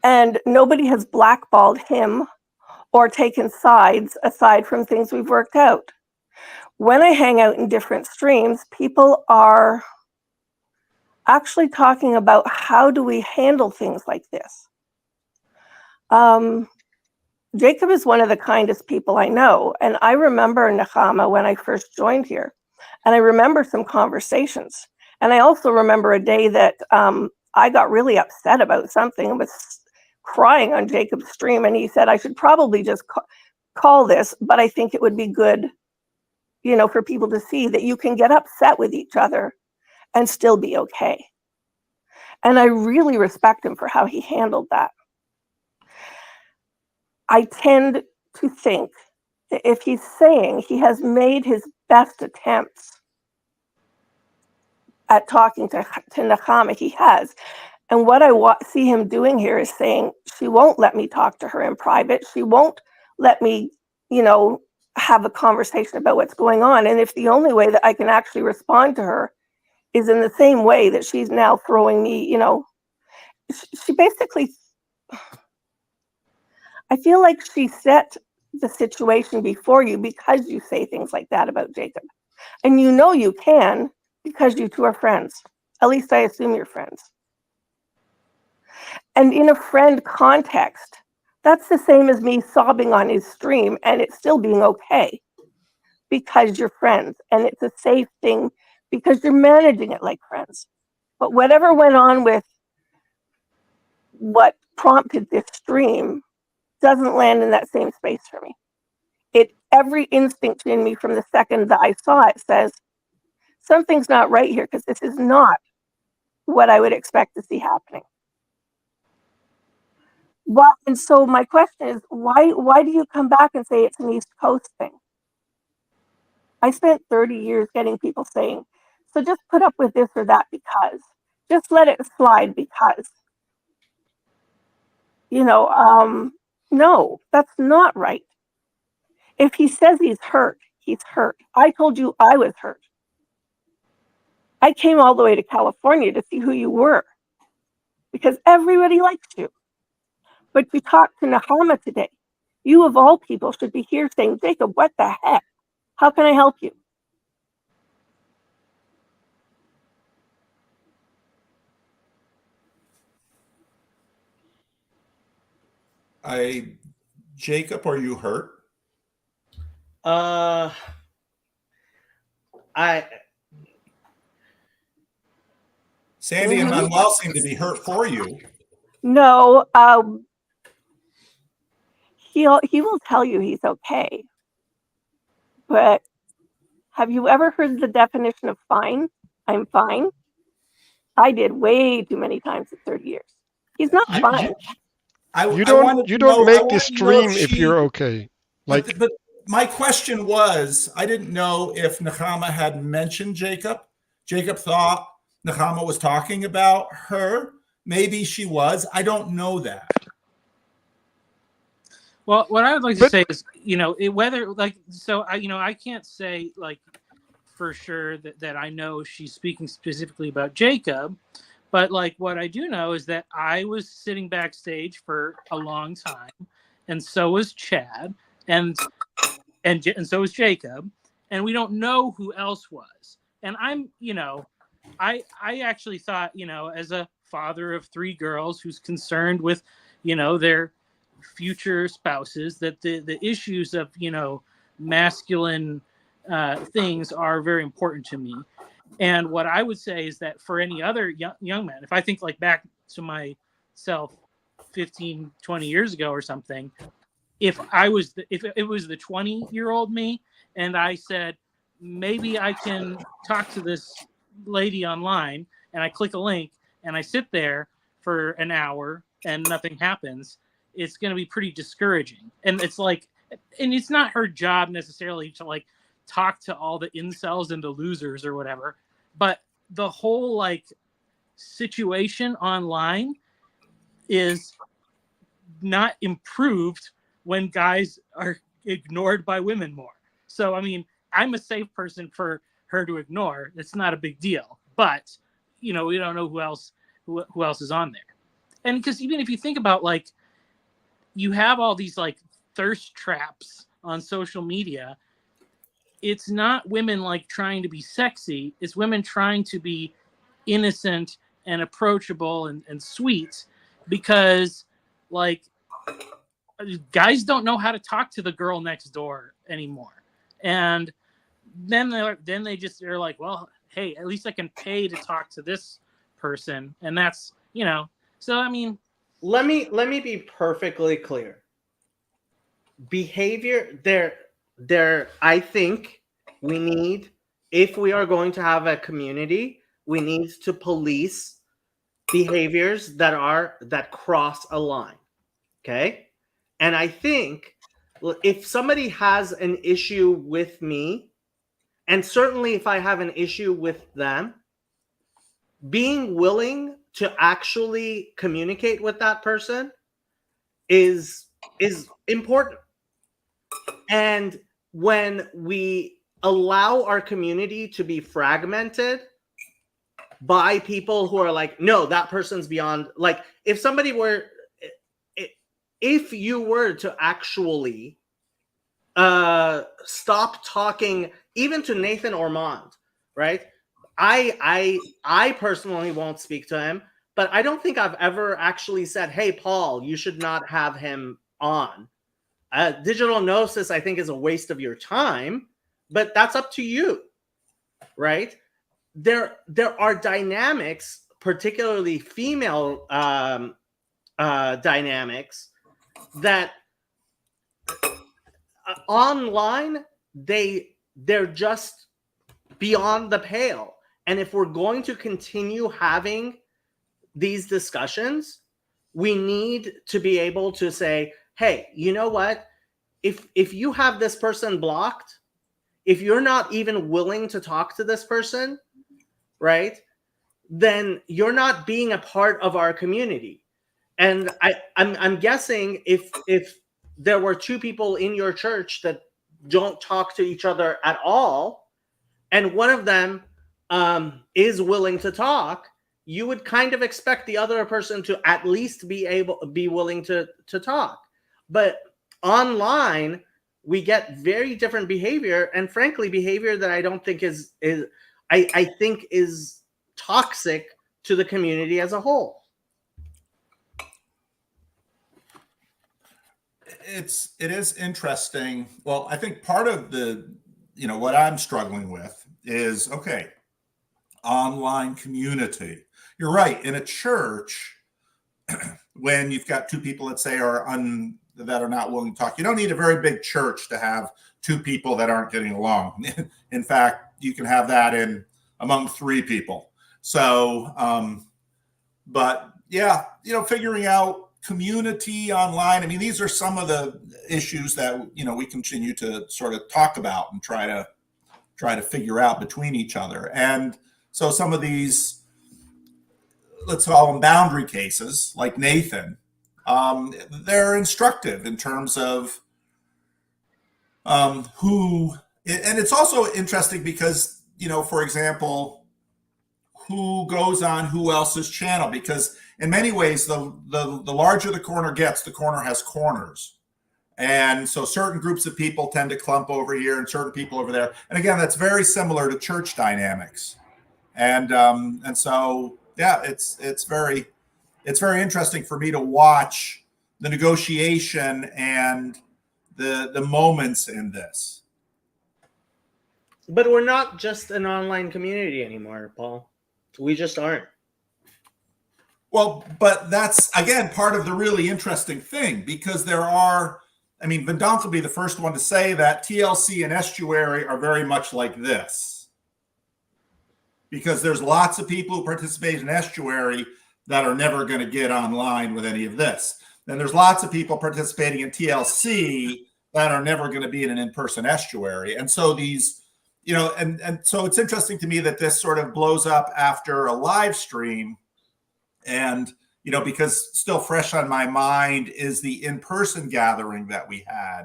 and nobody has blackballed him or taken sides aside from things we've worked out. When I hang out in different streams, people are actually talking about how do we handle things like this. Jacob is one of the kindest people I know, and I remember Nechama when I first joined here. And I remember some conversations. And I also remember a day that I got really upset about something and was crying on Jacob's stream. And he said, I should probably just call this, but I think it would be good, you know, for people to see that you can get upset with each other and still be okay. And I really respect him for how he handled that. I tend to think that if he's saying he has made his best attempts at talking to Nechama, he has. And what I see him doing here is saying, she won't let me talk to her in private. She won't let me, you know, have a conversation about what's going on. And if the only way that I can actually respond to her is in the same way that she's now throwing me, you know, she basically, I feel like she set the situation before you because you say things like that about Jacob. And you know you can because you two are friends. At least I assume you're friends. And in a friend context, that's the same as me sobbing on his stream and it still being okay because you're friends. And it's a safe thing because you're managing it like friends. But whatever went on with what prompted this stream doesn't land in that same space for me. Every instinct in me from the second that I saw it says, something's not right here because this is not what I would expect to see happening. Well, and so my question is, why do you come back and say it's an East Coast thing? I spent 30 years getting people saying, so just put up with this or that because, just let it slide because, you know, no, that's not right. If he says he's hurt, he's hurt. I told you I was hurt. I came all the way to California to see who you were because everybody likes you. But you talked to Nechama today. You of all people should be here saying, Jacob, what the heck? How can I help you? Jacob, are you hurt? I Sandy and Manuel seem to be hurt for you. No, he will tell you he's okay. But have you ever heard the definition of fine? I'm fine. I did way too many times in 30 years. He's not fine. You don't make this stream if you're okay. Like, but my question was, I didn't know if Nechama had mentioned Jacob. Jacob thought Nechama was talking about her. Maybe she was. I don't know that. Well, what I would like to say is, whether I can't say like for sure that I know she's speaking specifically about Jacob, but like what I do know is that I was sitting backstage for a long time, and so was Chad, and so was Jacob, and we don't know who else was. And I'm, I actually thought, as a father of 3 girls who's concerned with, their future spouses, that the issues of, masculine things are very important to me. And what I would say is that for any other young man, if I think like back to myself 15, 20 years ago or something, if it was the 20-year-old me and I said, maybe I can talk to this lady online, and I click a link and I sit there for an hour and nothing happens, it's going to be pretty discouraging. And it's like, and it's not her job necessarily to like talk to all the incels and the losers or whatever, but the whole like situation online is not improved when guys are ignored by women more. So, I mean, I'm a safe person for her to ignore. It's not a big deal, but we don't know who else is on there. And because even if you think about like, you have all these like thirst traps on social media, it's not women like trying to be sexy. It's women trying to be innocent and approachable and sweet, because like guys don't know how to talk to the girl next door anymore. And then they just are like, well, hey, at least I can pay to talk to this person. And that's, so I mean, let me be perfectly clear. Behavior there I think we need, if we are going to have a community, we need to police behaviors that cross a line. Okay? And I think if somebody has an issue with me, and certainly if I have an issue with them, being willing to actually communicate with that person is important. And when we allow our community to be fragmented by people who are like, no, that person's beyond, like if you were to actually stop talking even to Nathan Ormond, right? I personally won't speak to him, but I don't think I've ever actually said, hey, Paul, you should not have him on. Digital Gnosis, I think, is a waste of your time, but that's up to you, right? There are dynamics, particularly female dynamics, that online they're just beyond the pale. And if we're going to continue having these discussions, we need to be able to say, hey, you know what? If you have this person blocked, if you're not even willing to talk to this person, right, then you're not being a part of our community. And I'm guessing if there were 2 people in your church that don't talk to each other at all, and one of them is willing to talk, you would kind of expect the other person to at least be willing to talk. But online we get very different behavior, and frankly behavior that I don't think I think is toxic to the community as a whole. It is interesting. Well, I think part of the, what I'm struggling with is, okay, online community. You're right. In a church, when you've got two people that say that are not willing to talk, you don't need a very big church to have two people that aren't getting along. In fact, you can have that among three people. So, but yeah, figuring out community online. I mean, these are some of the issues that, we continue to sort of talk about and try to figure out between each other. And so some of these, let's call them boundary cases, like Nathan, they're instructive in terms of who, and it's also interesting because, for example, who goes on who else's channel, because in many ways, the larger the corner gets, the corner has corners. And so certain groups of people tend to clump over here and certain people over there. And again, that's very similar to church dynamics. And so, yeah, it's very interesting for me to watch the negotiation and the moments in this. But we're not just an online community anymore, Paul. We just aren't. Well, but that's, again, part of the really interesting thing, because there are, Verdonk will be the first one to say that TLC and Estuary are very much like this. Because there's lots of people who participate in Estuary that are never going to get online with any of this. Then there's lots of people participating in TLC that are never going to be in an in-person Estuary. And so these, and so it's interesting to me that this sort of blows up after a live stream. And, because still fresh on my mind is the in-person gathering that we had.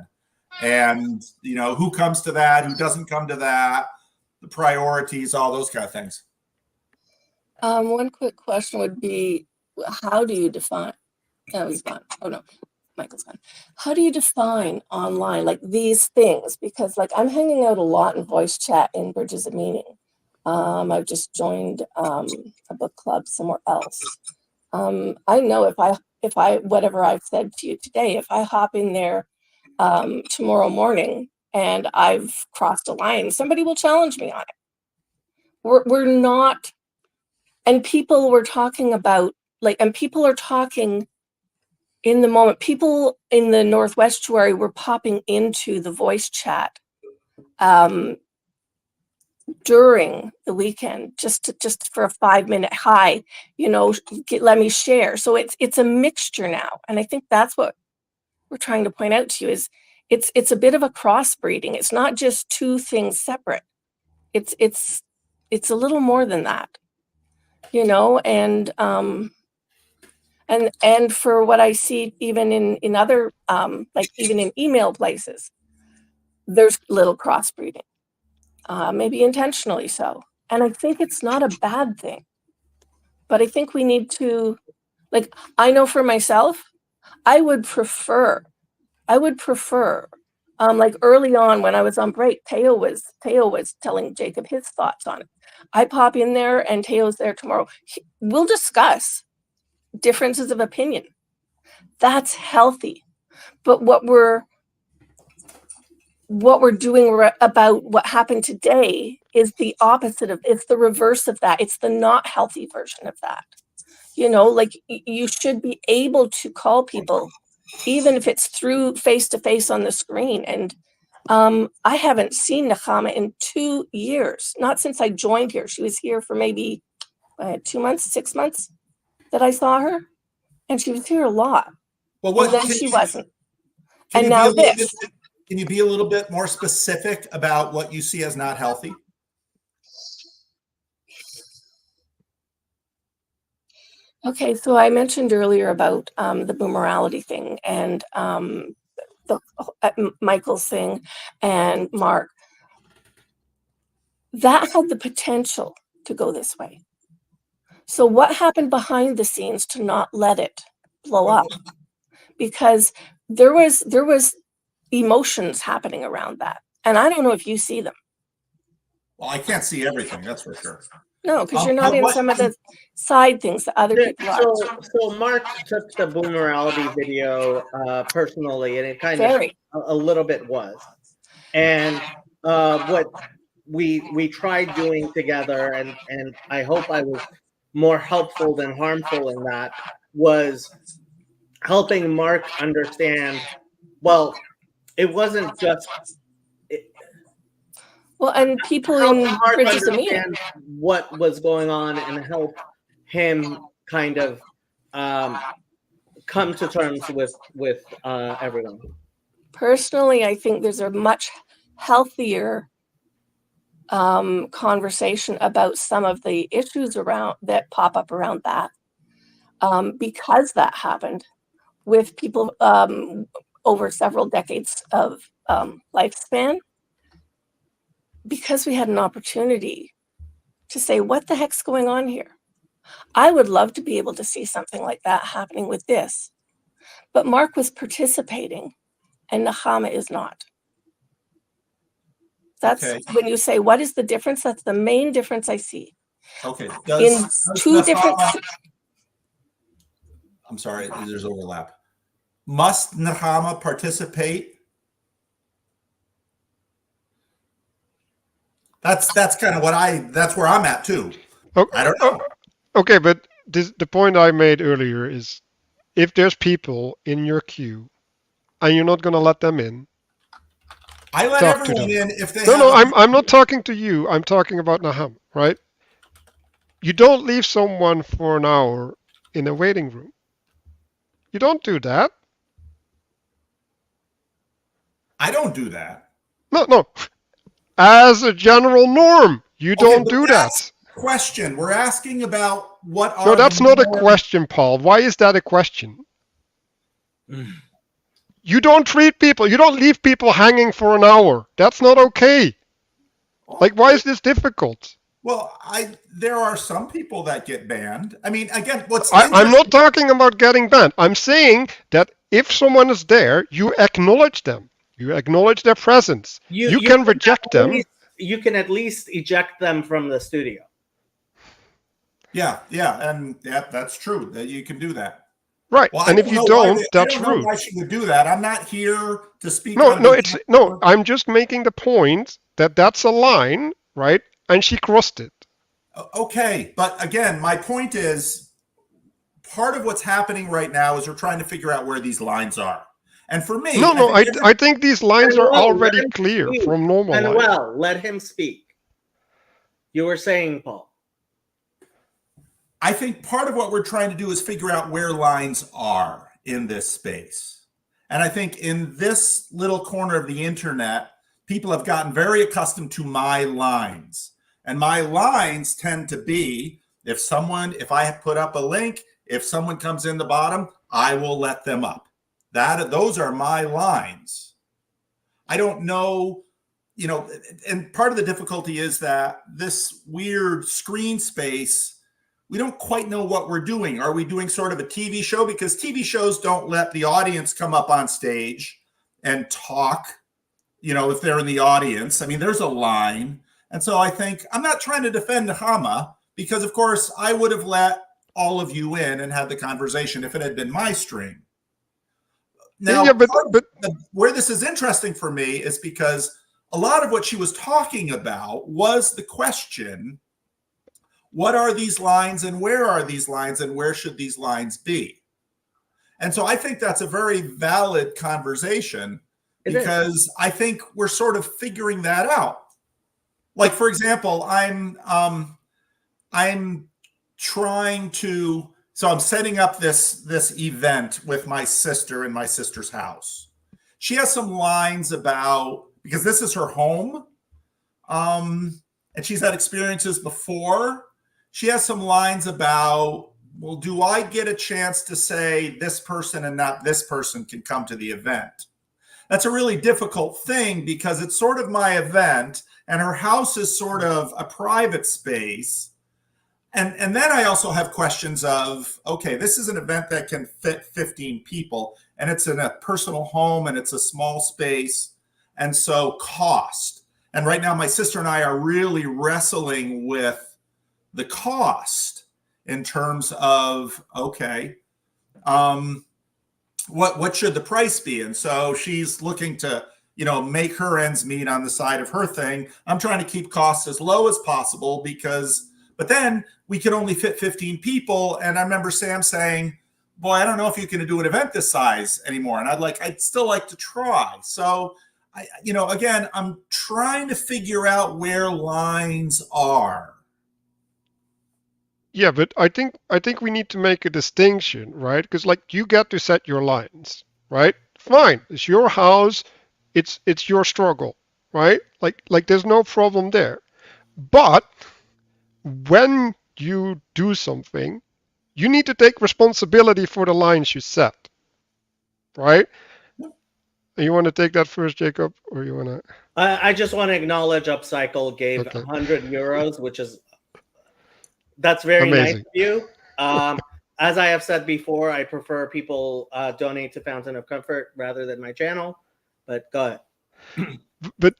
And, who comes to that, who doesn't come to that, the priorities, all those kind of things. One quick question would be, how do you define, he's gone. Oh no, Michael's gone. How do you define online, like these things? Because like I'm hanging out a lot in voice chat in Bridges of Meaning. I've just joined a book club somewhere else. I know if I whatever I've said to you today, if I hop in there tomorrow morning and I've crossed a line, somebody will challenge me on it. We're not, and people were talking about and people are talking in the moment. People in the Northwest Estuary were popping into the voice chat during the weekend, just for a 5-minute hi, let me share. So it's a mixture now, and I think that's what we're trying to point out to you is it's a bit of a crossbreeding. It's not just two things separate. It's a little more than that, and for what I see even in other even in email places, there's little crossbreeding. Maybe intentionally so. And I think it's not a bad thing. But I think we need to, I know for myself, I would prefer, early on when I was on break, Teo was telling Jacob his thoughts on it. I pop in there and Teo's there tomorrow. We'll discuss differences of opinion. That's healthy. But what we're doing about what happened today is the opposite of, it's the reverse of that. It's the not healthy version of that. You should be able to call people, even if it's through face-to-face on the screen. And I haven't seen Nechama in 2 years, not since I joined here. She was here for maybe 2 months, 6 months that I saw her. And she was here a lot. Well, what then she wasn't. And now this. Can you be a little bit more specific about what you see as not healthy? Okay, so I mentioned earlier about the boomerality thing and the Michael's thing and Mark. That had the potential to go this way. So what happened behind the scenes to not let it blow up? Because there was emotions happening around that. And I don't know if you see them. Well, I can't see everything, that's for sure. No, because you're not but in what- some of the side things that other people are. So Mark took the Boomerality video personally, and it kind Very. of a little bit was. And what we tried doing together, and I hope I was more helpful than harmful in that, was helping Mark understand, well, it wasn't just Well, and people help in Mark Princess Amina. understand what was going on and help him kind of come to terms with everyone. Personally, I think there's a much healthier conversation about some of the issues around that pop up around that, because that happened with people over several decades of lifespan, because we had an opportunity to say, what the heck's going on here? I would love to be able to see something like that happening with this, but Mark was participating and Nechama is not. That's Okay. when you say, what is the difference? That's the main difference I see. Okay. In two different. I'm sorry, there's overlap. Must Nechama participate? That's kind of that's where I'm at too. I don't know. Okay, but the point I made earlier is, if there's people in your queue and you're not going to let them in, I let talk to everyone them. in if they No, have I'm not talking to you. I'm talking about Nechama, right? You don't leave someone for an hour in a waiting room. You don't do that. I don't do that. No. As a general norm, you don't do that. Question. We're asking about what are. No, that's not a question, Paul. Why is that a question? You don't treat people, you don't leave people hanging for an hour. That's not okay. Like, why is this difficult? Well, there are some people that get banned. I mean, again, I'm not talking about getting banned. I'm saying that if someone is there, you acknowledge them. You acknowledge their presence. You can reject them. You can at least eject them from the studio. Yeah, and that's true. That you can do that. Right. Well, and if you don't, that's rude. I don't know why she would do that. I'm not here to speak. No, I'm just making the point that that's a line, right? And she crossed it. Okay, but again, my point is, part of what's happening right now is we're trying to figure out where these lines are. And for me, I think these lines are already clear from normal life. Well, let him speak. You were saying, Paul. I think part of what we're trying to do is figure out where lines are in this space. And I think in this little corner of the internet, people have gotten very accustomed to my lines. And my lines tend to be, if I have put up a link, if someone comes in the bottom, I will let them up. Those are my lines. I don't know, and part of the difficulty is that this weird screen space, we don't quite know what we're doing. Are we doing sort of a TV show? Because TV shows don't let the audience come up on stage and talk, if they're in the audience. I mean, there's a line. And so I think, I'm not trying to defend Nechama, because of course I would have let all of you in and had the conversation if it had been my stream. Now, but where this is interesting for me is because a lot of what she was talking about was the question, what are these lines and where are these lines and where should these lines be? And so I think that's a very valid conversation, because I think we're sort of figuring that out. Like, for example, I'm trying to, so I'm setting up this event with my sister in my sister's house. She has some lines about, because this is her home, and she's had experiences before. She has some lines about, well, do I get a chance to say this person and not this person can come to the event? That's a really difficult thing, because it's sort of my event and her house is sort of a private space. And then I also have questions of, okay, this is an event that can fit 15 people. and it's in a personal home and it's a small space. And so cost. And right now, my sister and I are really wrestling with the cost in terms of, okay, what should the price be? And so she's looking to, make her ends meet on the side of her thing. I'm trying to keep costs as low as possible but then we can only fit 15 people. And I remember Sam saying, boy, I don't know if you can do an event this size anymore. And I'd still like to try. So again, I'm trying to figure out where lines are. Yeah, but I think we need to make a distinction, right? Because you get to set your lines, right? Fine, it's your house, it's your struggle, right? Like there's no problem there. But when you do something, you need to take responsibility for the lines you set, right? You want to take that first, Jacob, or you want to? I just want to acknowledge Upcycle gave Okay. 100 euros, that's very Amazing. nice of you. As I have said before, I prefer people donate to Fountain of Comfort rather than my channel. But go ahead. But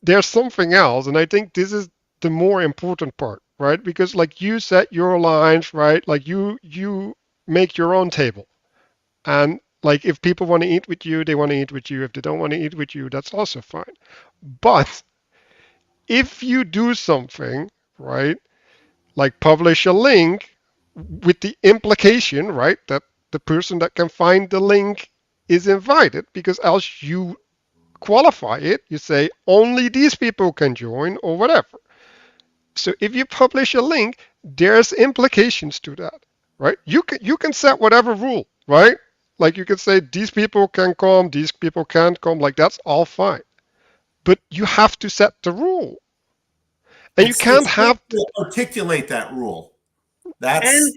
there's something else, and I think this is the more important part, right? Because you set your lines, right? You make your own table, and if people want to eat with you, they want to eat with you. If they don't want to eat with you, that's also fine. But if you do something, right, like publish a link with the implication, right, that the person that can find the link is invited, because else you qualify it, you say only these people can join or whatever. So if you publish a link, there's implications to that, right? You can set whatever rule, right? You can say these people can come, these people can't come, that's all fine. But you have to set the rule. And you can't have to articulate that rule. That's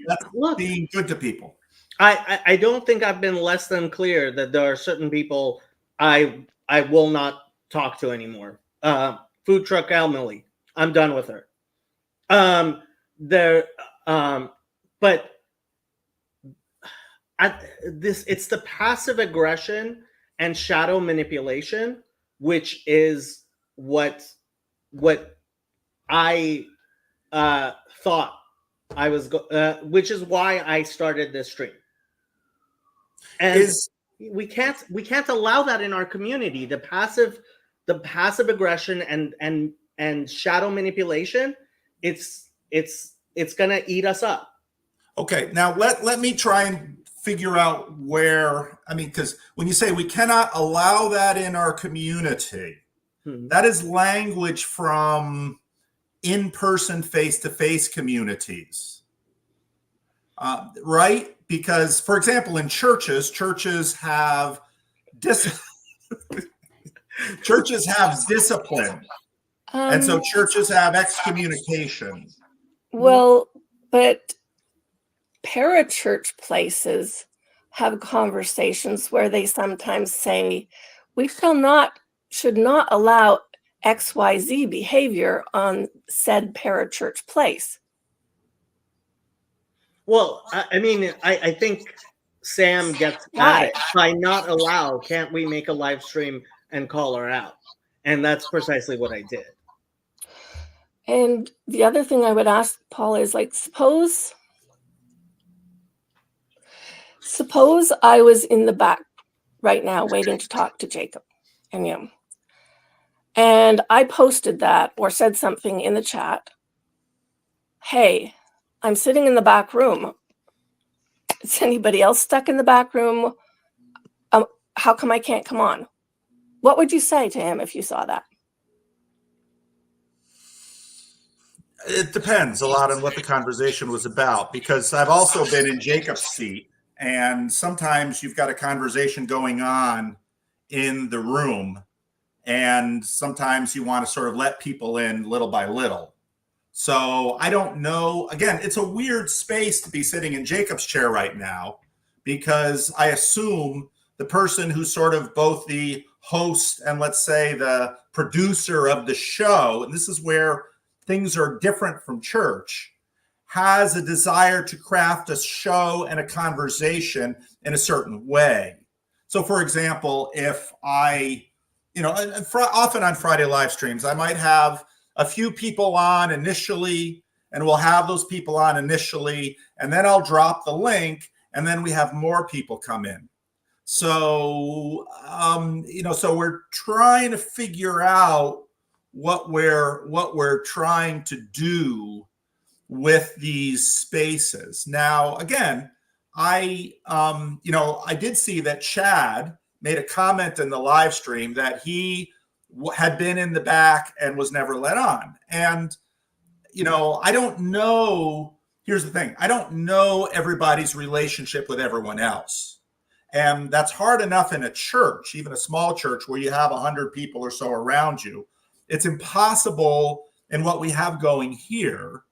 being good to people. I don't think I've been less than clear that there are certain people I will not talk to anymore. Food truck Emily, I'm done with her. But it's the passive aggression and shadow manipulation, which is what I thought I was, which is why I started this stream. And we can't allow that in our community. The passive aggression and shadow manipulation, it's gonna eat us up. Okay, now let me try and figure out where, because when you say we cannot allow that in our community, that is language from in-person, face-to-face communities, right? Because, for example, in churches have churches have discipline, and so churches have excommunication. Well, but parachurch places have conversations where they sometimes say, we should not allow XYZ behavior on said parachurch place. Well, I think Sam gets at it. By not allow, can't we make a live stream and call her out? And that's precisely what I did. And the other thing I would ask Paul is suppose I was in the back right now waiting to talk to Jacob and you. And I posted that or said something in the chat. Hey, I'm sitting in the back room. Is anybody else stuck in the back room? How come I can't come on? What would you say to him if you saw that? It depends a lot on what the conversation was about, because I've also been in Jacob's seat, and sometimes you've got a conversation going on in the room, and sometimes you want to sort of let people in little by little. So I don't know. Again, it's a weird space to be sitting in Jacob's chair right now, because I assume the person who's sort of both the host and, let's say, the producer of the show, and this is where things are different from church, has a desire to craft a show and a conversation in a certain way. So, for example, if I, often on Friday live streams, I might have a few people on initially, and we'll have those people on initially, and then I'll drop the link, and then we have more people come in. So, so we're trying to figure out what we're trying to do with these spaces. Now, again, I did see that Chad made a comment in the live stream that he had been in the back and was never let on. And, I don't know. Here's the thing. I don't know everybody's relationship with everyone else. And that's hard enough in a church, even a small church where you have 100 people or so around you. It's impossible in what we have going here.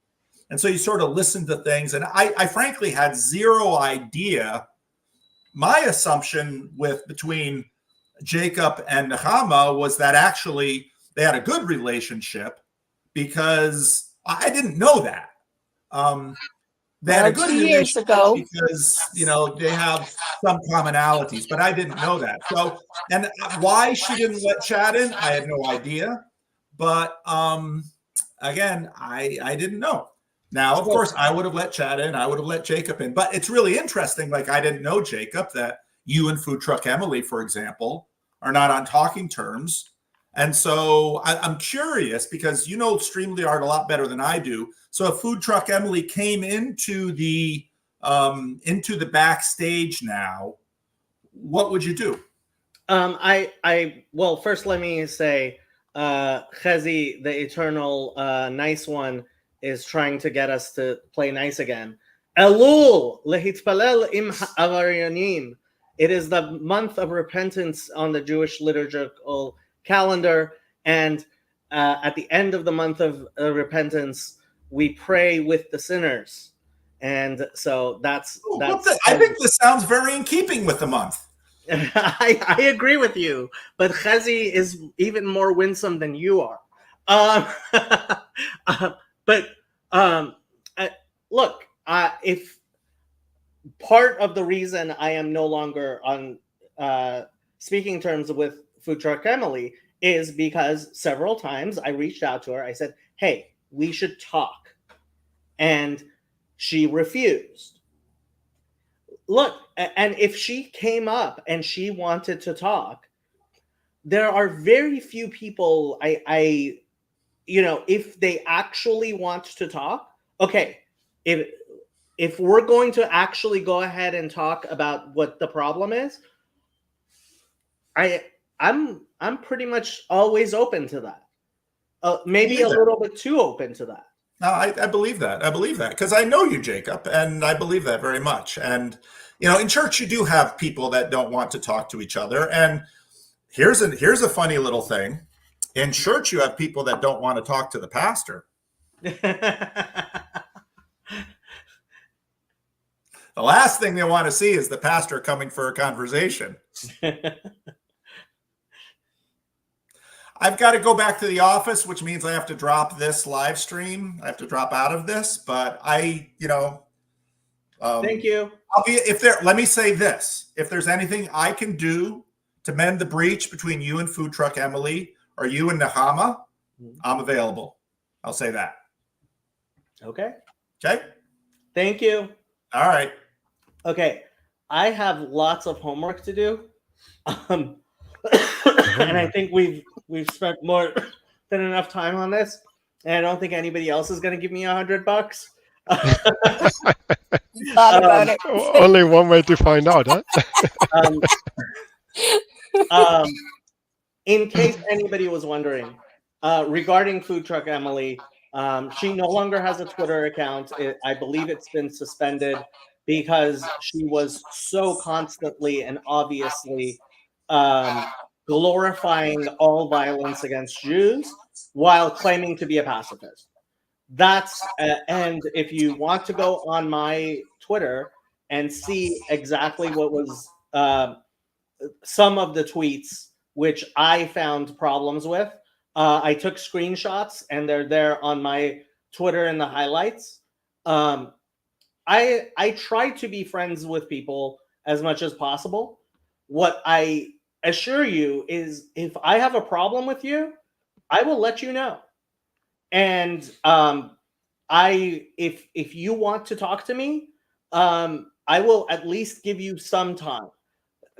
And so you sort of listen to things. And I frankly had zero idea. My assumption between Jacob and Nechama was that actually they had a good relationship, because I didn't know that. They had a good 2 years ago. because, they have some commonalities, but I didn't know that. So, and why she didn't let Chad in, I had no idea. But again, I didn't know. Now, of course, I would have let Chad in. I would have let Jacob in. But it's really interesting. Like, I didn't know, Jacob, that you and Food Truck Emily, for example, are not on talking terms. And so I'm curious, because you know StreamYard a lot better than I do. So if Food Truck Emily came into the backstage now, what would you do? Well, first let me say, Chezi, the eternal nice one, is trying to get us to play nice again. Elul lehitpalel im avaryanim. It is the month of repentance on the Jewish liturgical calendar, and at the end of the month of repentance, we pray with the sinners, and so that's. I think this sounds very in keeping with the month. I agree with you, but Chezi is even more winsome than you are. Look, if part of the reason I am no longer on speaking terms with Food Truck Emily is because several times I reached out to her. I said, hey, we should talk. And she refused. Look, and if she came up and she wanted to talk, there are very few people if they actually want to talk, okay, if we're going to actually go ahead and talk about what the problem is, I'm pretty much always open to that. Maybe a little bit too open to that. No, I believe that. I believe that because I know you, Jacob, and I believe that very much. And in church, you do have people that don't want to talk to each other. And here's a funny little thing. In church, you have people that don't want to talk to the pastor. The last thing they want to see is the pastor coming for a conversation. I've got to go back to the office, which means I have to drop this live stream. I have to drop out of this, but thank you. Let me say this. If there's anything I can do to mend the breach between you and Food Truck Emily or you and Nechama, I'm available. I'll say that. Okay. Okay. Thank you. All right. Okay. I have lots of homework to do. And I think we've spent more than enough time on this. And I don't think anybody else is going to give me $100. Thought about it. Only one way to find out, huh? In case anybody was wondering, regarding Food Truck Emily, she no longer has a Twitter account. I believe it's been suspended because she was so constantly and obviously glorifying all violence against Jews while claiming to be a pacifist. And if you want to go on my Twitter and see exactly what was some of the tweets which I found problems with, I took screenshots and they're there on my Twitter in the highlights. I try to be friends with people as much as possible. what I assure you is, if I have a problem with you, I will let you know. And if you want to talk to me, I will at least give you some time.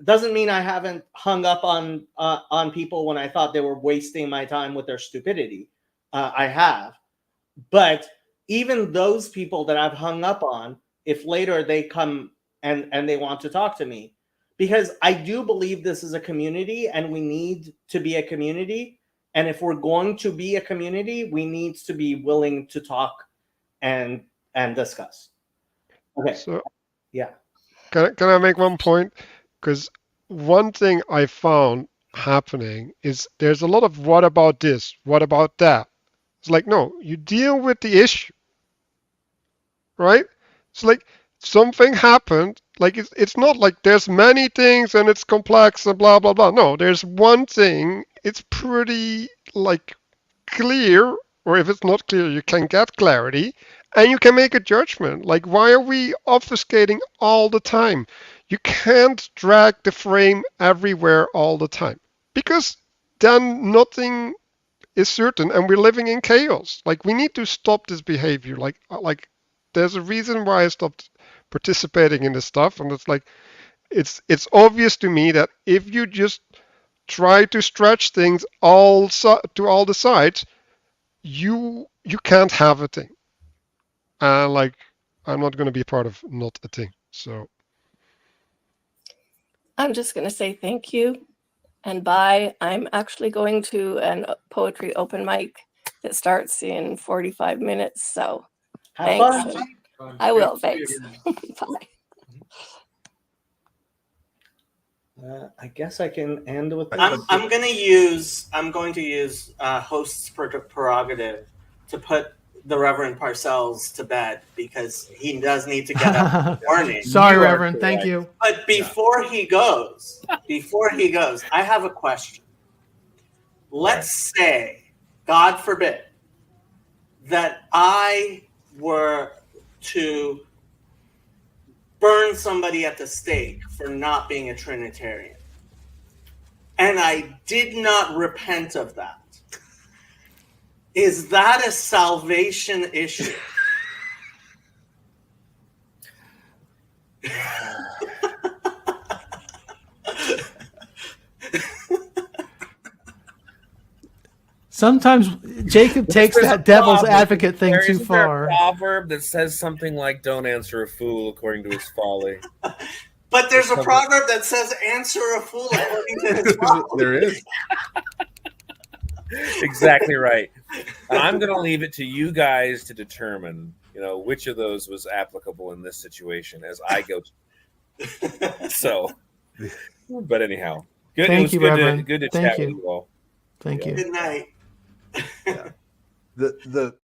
Doesn't mean I haven't hung up on people when I thought they were wasting my time with their stupidity. I have, but even those people that I've hung up on, if later they come and they want to talk to me, because I do believe this is a community and we need to be a community. And if we're going to be a community, we need to be willing to talk and discuss. Okay. So Yeah. can I make one point? Because one thing I found happening is there's a lot of what about this, what about that. It's like, no, you deal with the issue, right? It's like something happened. Like it's not like there's many things and it's complex and blah blah blah. No, there's one thing. It's pretty like clear, or if it's not clear, you can get clarity and you can make a judgment. Like, why are we obfuscating all the time? You can't drag the frame everywhere all the time, because then nothing is certain and we're living in chaos. Like, we need to stop this behavior. Like there's a reason why I stopped participating in this stuff, and it's like it's obvious to me that if you just try to stretch things to all the sides, you can't have a thing. Like, I'm not going to be part of not a thing. So I'm just going to say thank you and bye. I'm actually going to a poetry open mic that starts in 45 minutes. So Have thanks. fun. I will. Thanks. Bye. I guess I can end with. I'm going to use host's prerogative to put the Reverend Parcells to bed, because he does need to get up in the morning. Sorry, Reverend. Thank you. But before he goes, I have a question. Let's say, God forbid, that I were to burn somebody at the stake for not being a Trinitarian, and I did not repent of that. Is that a salvation issue? Sometimes Jacob takes that devil's advocate thing too Isn't there far. a proverb that says something like, "Don't answer a fool according to his folly"? But there's a proverb that says, "Answer a fool according to his folly." There is. Exactly right. And I'm going to leave it to you guys to determine, which of those was applicable in this situation as I go. So, but anyhow, good. Thank you, Reverend. Good to Thank chat you. with you all. Thank you. Good night. The